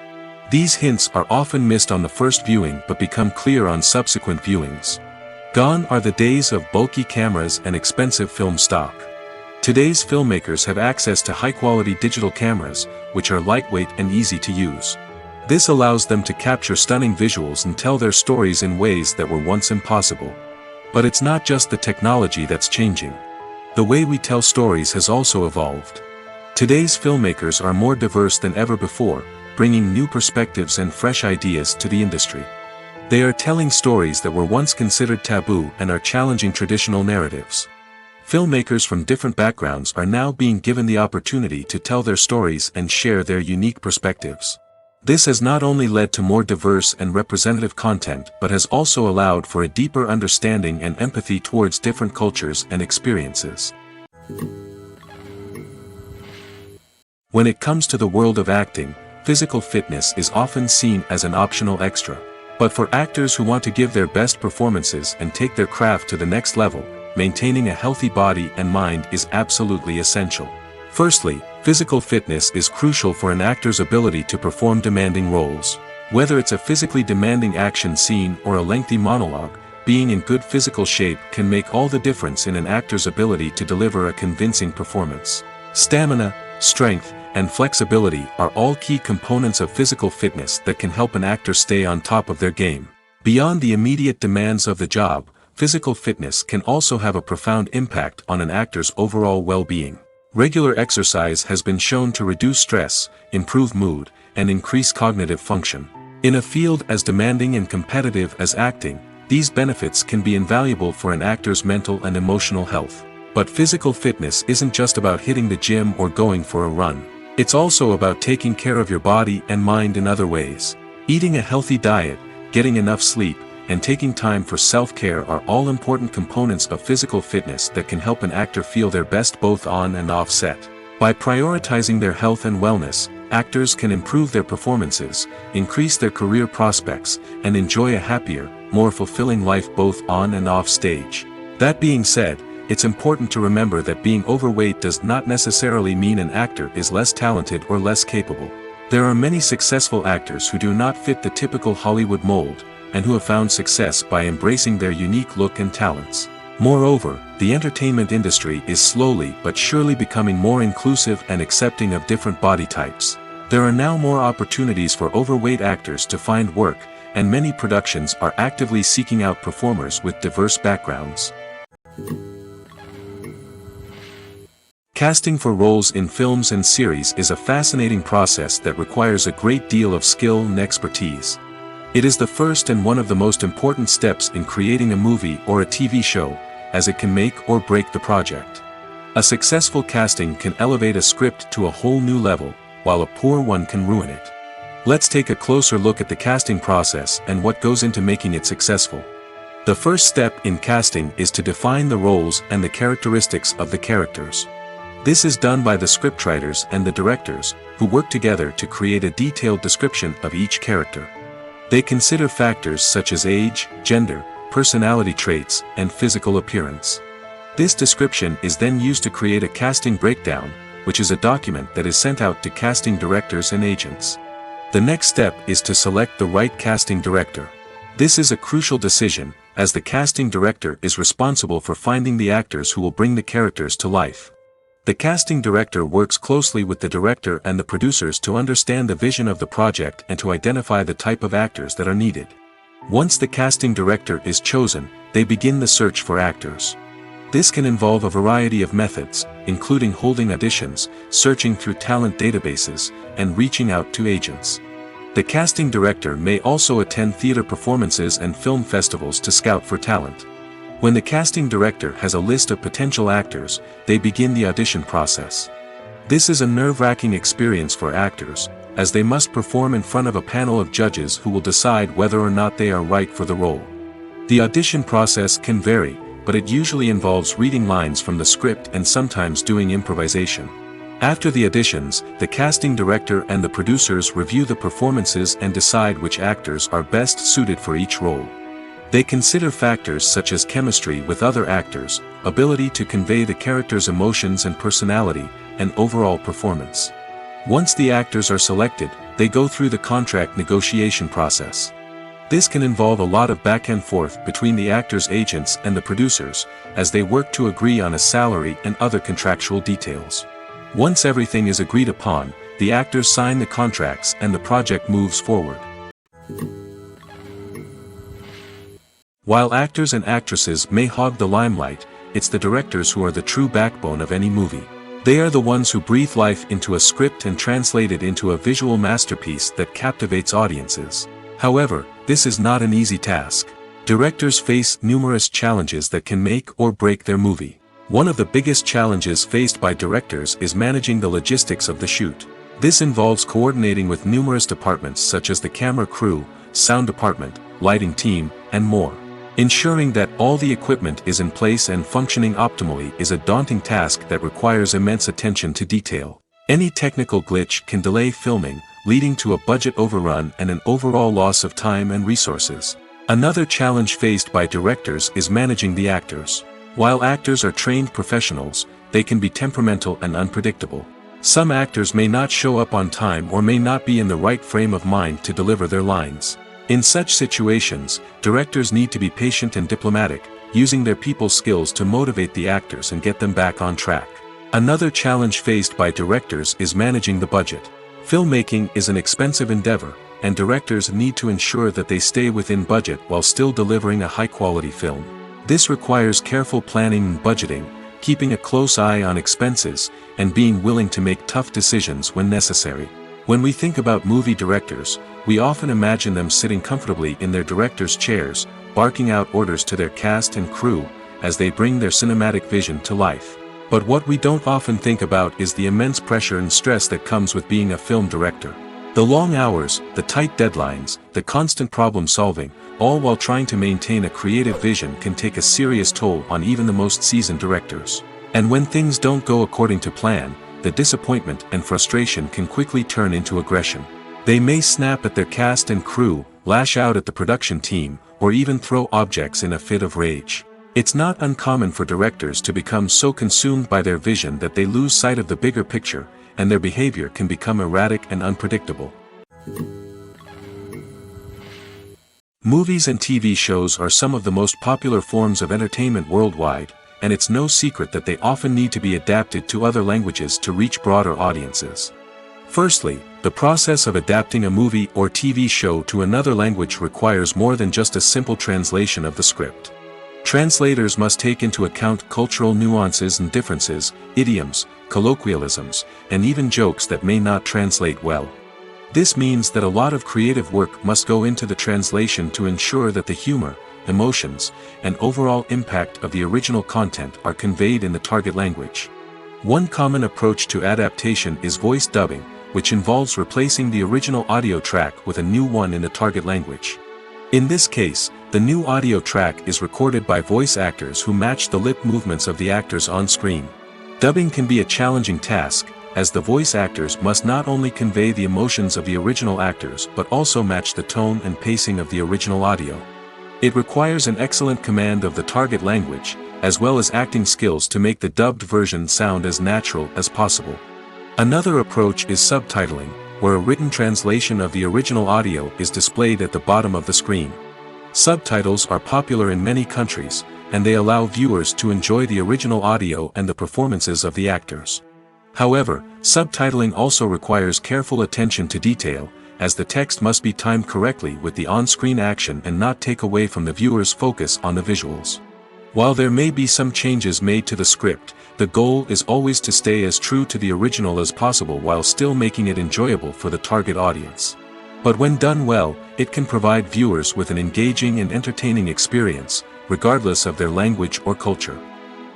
These hints are often missed on the first viewing but become clear on subsequent viewings. Gone are the days of bulky cameras and expensive film stock. Today's filmmakers have access to high-quality digital cameras, which are lightweight and easy to use. This allows them to capture stunning visuals and tell their stories in ways that were once impossible. But it's not just the technology that's changing. The way we tell stories has also evolved. Today's filmmakers are more diverse than ever before, bringing new perspectives and fresh ideas to the industry. They are telling stories that were once considered taboo and are challenging traditional narratives. Filmmakers from different backgrounds are now being given the opportunity to tell their stories and share their unique perspectives. This has not only led to more diverse and representative content but has also allowed for a deeper understanding and empathy towards different cultures and experiences. When it comes to the world of acting, physical fitness is often seen as an optional extra. But for actors who want to give their best performances and take their craft to the next level, maintaining a healthy body and mind is absolutely essential. Firstly, physical fitness is crucial for an actor's ability to perform demanding roles. Whether it's a physically demanding action scene or a lengthy monologue, being in good physical shape can make all the difference in an actor's ability to deliver a convincing performance. Stamina, strength, and flexibility are all key components of physical fitness that can help an actor stay on top of their game. Beyond the immediate demands of the job, physical fitness can also have a profound impact on an actor's overall well-being. Regular exercise has been shown to reduce stress, improve mood, and increase cognitive function. In a field as demanding and competitive as acting, these benefits can be invaluable for an actor's mental and emotional health. But physical fitness isn't just about hitting the gym or going for a run. It's also about taking care of your body and mind in other ways. Eating a healthy diet, getting enough sleep, and taking time for self-care are all important components of physical fitness that can help an actor feel their best both on and off set. By prioritizing their health and wellness, actors can improve their performances, increase their career prospects, and enjoy a happier, more fulfilling life both on and off stage. That being said, it's important to remember that being overweight does not necessarily mean an actor is less talented or less capable. There are many successful actors who do not fit the typical Hollywood mold, and who have found success by embracing their unique look and talents. Moreover, the entertainment industry is slowly but surely becoming more inclusive and accepting of different body types. There are now more opportunities for overweight actors to find work, and many productions are actively seeking out performers with diverse backgrounds. Casting for roles in films and series is a fascinating process that requires a great deal of skill and expertise. It is the first and one of the most important steps in creating a movie or a TV show, as it can make or break the project. A successful casting can elevate a script to a whole new level, while a poor one can ruin it. Let's take a closer look at the casting process and what goes into making it successful. The first step in casting is to define the roles and the characteristics of the characters. This is done by the scriptwriters and the directors, who work together to create a detailed description of each character. They consider factors such as age, gender, personality traits, and physical appearance. This description is then used to create a casting breakdown, which is a document that is sent out to casting directors and agents. The next step is to select the right casting director. This is a crucial decision, as the casting director is responsible for finding the actors who will bring the characters to life. The casting director works closely with the director and the producers to understand the vision of the project and to identify the type of actors that are needed. Once the casting director is chosen, they begin the search for actors. This can involve a variety of methods, including holding auditions, searching through talent databases, and reaching out to agents. The casting director may also attend theater performances and film festivals to scout for talent. When the casting director has a list of potential actors, they begin the audition process. This is a nerve-wracking experience for actors, as they must perform in front of a panel of judges who will decide whether or not they are right for the role. The audition process can vary, but it usually involves reading lines from the script and sometimes doing improvisation. After the auditions, the casting director and the producers review the performances and decide which actors are best suited for each role. They consider factors such as chemistry with other actors, ability to convey the character's emotions and personality, and overall performance. Once the actors are selected, they go through the contract negotiation process. This can involve a lot of back and forth between the actors' agents and the producers, as they work to agree on a salary and other contractual details. Once everything is agreed upon, the actors sign the contracts and the project moves forward. While actors and actresses may hog the limelight, it's the directors who are the true backbone of any movie. They are the ones who breathe life into a script and translate it into a visual masterpiece that captivates audiences. However, this is not an easy task. Directors face numerous challenges that can make or break their movie. One of the biggest challenges faced by directors is managing the logistics of the shoot. This involves coordinating with numerous departments such as the camera crew, sound department, lighting team, and more. Ensuring that all the equipment is in place and functioning optimally is a daunting task that requires immense attention to detail. Any technical glitch can delay filming, leading to a budget overrun and an overall loss of time and resources. Another challenge faced by directors is managing the actors. While actors are trained professionals, they can be temperamental and unpredictable. Some actors may not show up on time or may not be in the right frame of mind to deliver their lines. In such situations, directors need to be patient and diplomatic, using their people skills to motivate the actors and get them back on track. Another challenge faced by directors is managing the budget. Filmmaking is an expensive endeavor, and directors need to ensure that they stay within budget while still delivering a high-quality film. This requires careful planning and budgeting, keeping a close eye on expenses, and being willing to make tough decisions when necessary. When we think about movie directors, we often imagine them sitting comfortably in their director's chairs, barking out orders to their cast and crew, as they bring their cinematic vision to life. But what we don't often think about is the immense pressure and stress that comes with being a film director. The long hours, the tight deadlines, the constant problem solving, all while trying to maintain a creative vision can take a serious toll on even the most seasoned directors. And when things don't go according to plan, the disappointment and frustration can quickly turn into aggression. They may snap at their cast and crew, lash out at the production team, or even throw objects in a fit of rage. It's not uncommon for directors to become so consumed by their vision that they lose sight of the bigger picture, and their behavior can become erratic and unpredictable. Movies and TV shows are some of the most popular forms of entertainment worldwide, and it's no secret that they often need to be adapted to other languages to reach broader audiences. Firstly, the process of adapting a movie or TV show to another language requires more than just a simple translation of the script. Translators must take into account cultural nuances and differences, idioms, colloquialisms, and even jokes that may not translate well. This means that a lot of creative work must go into the translation to ensure that the humor, emotions, and overall impact of the original content are conveyed in the target language. One common approach to adaptation is voice dubbing, which involves replacing the original audio track with a new one in the target language. In this case, the new audio track is recorded by voice actors who match the lip movements of the actors on screen. Dubbing can be a challenging task, as the voice actors must not only convey the emotions of the original actors but also match the tone and pacing of the original audio. It requires an excellent command of the target language, as well as acting skills to make the dubbed version sound as natural as possible. Another approach is subtitling, where a written translation of the original audio is displayed at the bottom of the screen. Subtitles are popular in many countries, and they allow viewers to enjoy the original audio and the performances of the actors. However, subtitling also requires careful attention to detail, as the text must be timed correctly with the on-screen action and not take away from the viewer's focus on the visuals. While there may be some changes made to the script, the goal is always to stay as true to the original as possible while still making it enjoyable for the target audience. But when done well, it can provide viewers with an engaging and entertaining experience, regardless of their language or culture.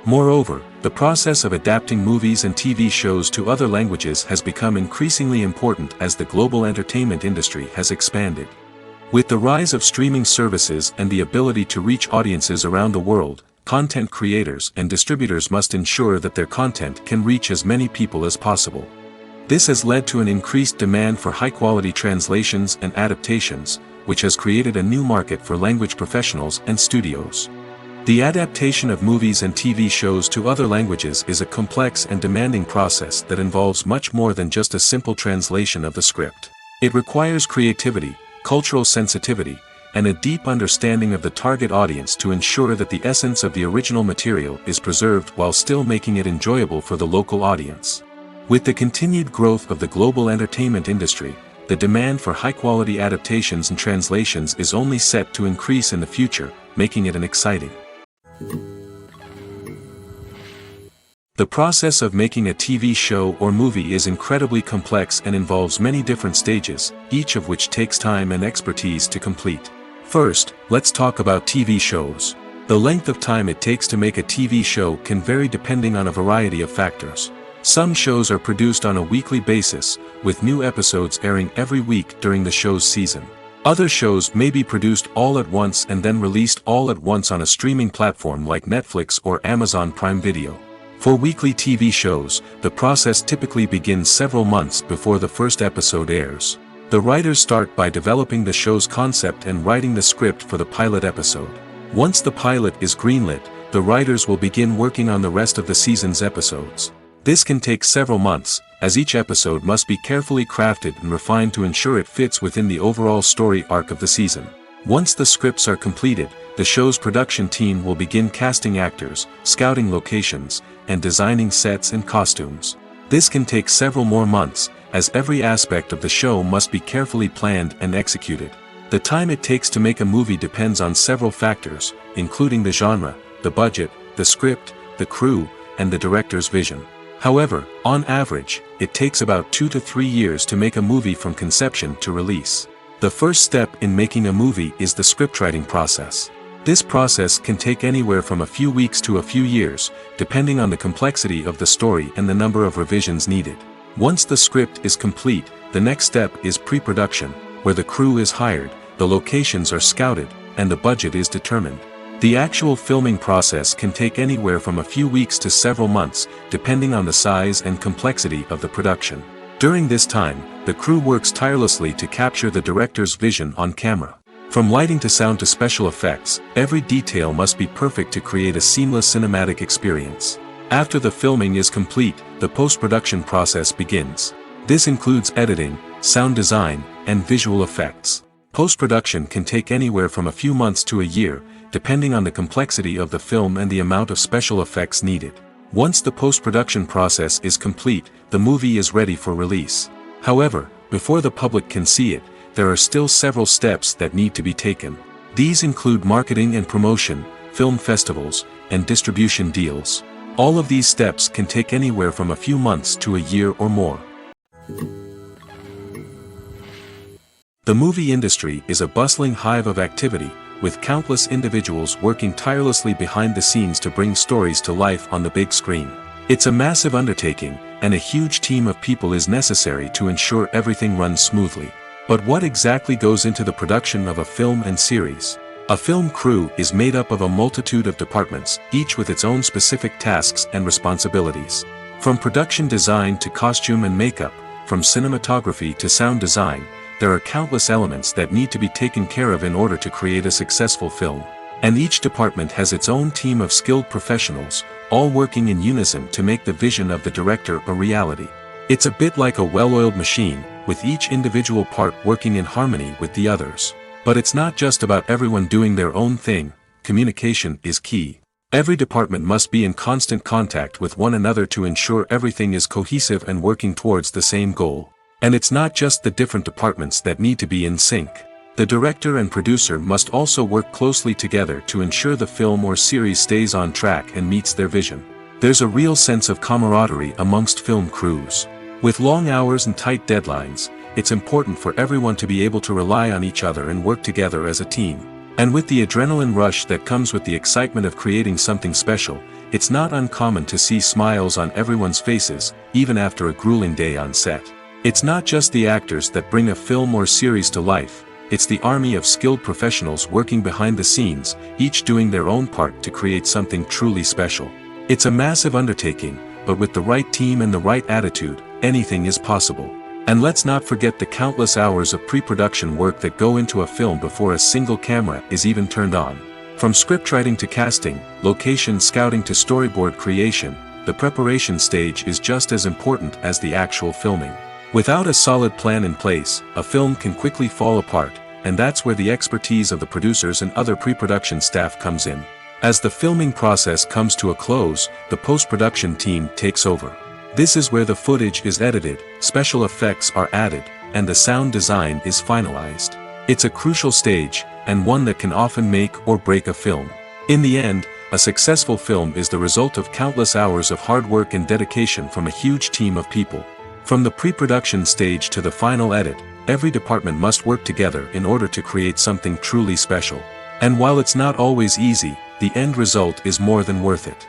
Moreover, the process of adapting movies and TV shows to other languages has become increasingly important as the global entertainment industry has expanded. With the rise of streaming services and the ability to reach audiences around the world, content creators and distributors must ensure that their content can reach as many people as possible. This has led to an increased demand for high-quality translations and adaptations, which has created a new market for language professionals and studios. The adaptation of movies and TV shows to other languages is a complex and demanding process that involves much more than just a simple translation of the script. It requires creativity, cultural sensitivity, and a deep understanding of the target audience to ensure that the essence of the original material is preserved while still making it enjoyable for the local audience. With the continued growth of the global entertainment industry, the demand for high-quality adaptations and translations is only set to increase in the future, making it an exciting. The process of making a TV show or movie is incredibly complex and involves many different stages, each of which takes time and expertise to complete. First, let's talk about TV shows. The length of time it takes to make a TV show can vary depending on a variety of factors. Some shows are produced on a weekly basis, with new episodes airing every week during the show's season. Other shows may be produced all at once and then released all at once on a streaming platform like Netflix or Amazon Prime Video. For weekly TV shows, the process typically begins several months before the first episode airs. The writers start by developing the show's concept and writing the script for the pilot episode. Once the pilot is greenlit, the writers will begin working on the rest of the season's episodes. This can take several months, as each episode must be carefully crafted and refined to ensure it fits within the overall story arc of the season. Once the scripts are completed, the show's production team will begin casting actors, scouting locations, and designing sets and costumes. This can take several more months, as every aspect of the show must be carefully planned and executed. The time it takes to make a movie depends on several factors, including the genre, the budget, the script, the crew, and the director's vision. However, on average, it takes about 2 to 3 years to make a movie from conception to release. The first step in making a movie is the scriptwriting process. This process can take anywhere from a few weeks to a few years, depending on the complexity of the story and the number of revisions needed. Once the script is complete, the next step is pre-production, where the crew is hired, the locations are scouted, and the budget is determined. The actual filming process can take anywhere from a few weeks to several months, depending on the size and complexity of the production. During this time, the crew works tirelessly to capture the director's vision on camera. From lighting to sound to special effects, every detail must be perfect to create a seamless cinematic experience. After the filming is complete, the post-production process begins. This includes editing, sound design, and visual effects. Post-production can take anywhere from a few months to a year, depending on the complexity of the film and the amount of special effects needed. Once the post-production process is complete, the movie is ready for release. However, before the public can see it, there are still several steps that need to be taken. These include marketing and promotion, film festivals, and distribution deals. All of these steps can take anywhere from a few months to a year or more. The movie industry is a bustling hive of activity, with countless individuals working tirelessly behind the scenes to bring stories to life on the big screen. It's a massive undertaking, and a huge team of people is necessary to ensure everything runs smoothly. But what exactly goes into the production of a film and series? A film crew is made up of a multitude of departments, each with its own specific tasks and responsibilities. From production design to costume and makeup, from cinematography to sound design, there are countless elements that need to be taken care of in order to create a successful film. And each department has its own team of skilled professionals, all working in unison to make the vision of the director a reality. It's a bit like a well-oiled machine, with each individual part working in harmony with the others. But it's not just about everyone doing their own thing, communication is key. Every department must be in constant contact with one another to ensure everything is cohesive and working towards the same goal. And it's not just the different departments that need to be in sync. The director and producer must also work closely together to ensure the film or series stays on track and meets their vision. There's a real sense of camaraderie amongst film crews. With long hours and tight deadlines, it's important for everyone to be able to rely on each other and work together as a team. And with the adrenaline rush that comes with the excitement of creating something special, it's not uncommon to see smiles on everyone's faces, even after a grueling day on set. It's not just the actors that bring a film or series to life, it's the army of skilled professionals working behind the scenes, each doing their own part to create something truly special. It's a massive undertaking, but with the right team and the right attitude, anything is possible. And let's not forget the countless hours of pre-production work that go into a film before a single camera is even turned on. From scriptwriting to casting, location scouting to storyboard creation, the preparation stage is just as important as the actual filming. Without a solid plan in place, a film can quickly fall apart, and that's where the expertise of the producers and other pre-production staff comes in. As the filming process comes to a close, the post-production team takes over. This is where the footage is edited, special effects are added, and the sound design is finalized. It's a crucial stage, and one that can often make or break a film. In the end, a successful film is the result of countless hours of hard work and dedication from a huge team of people. From the pre-production stage to the final edit, every department must work together in order to create something truly special. And while it's not always easy, the end result is more than worth it.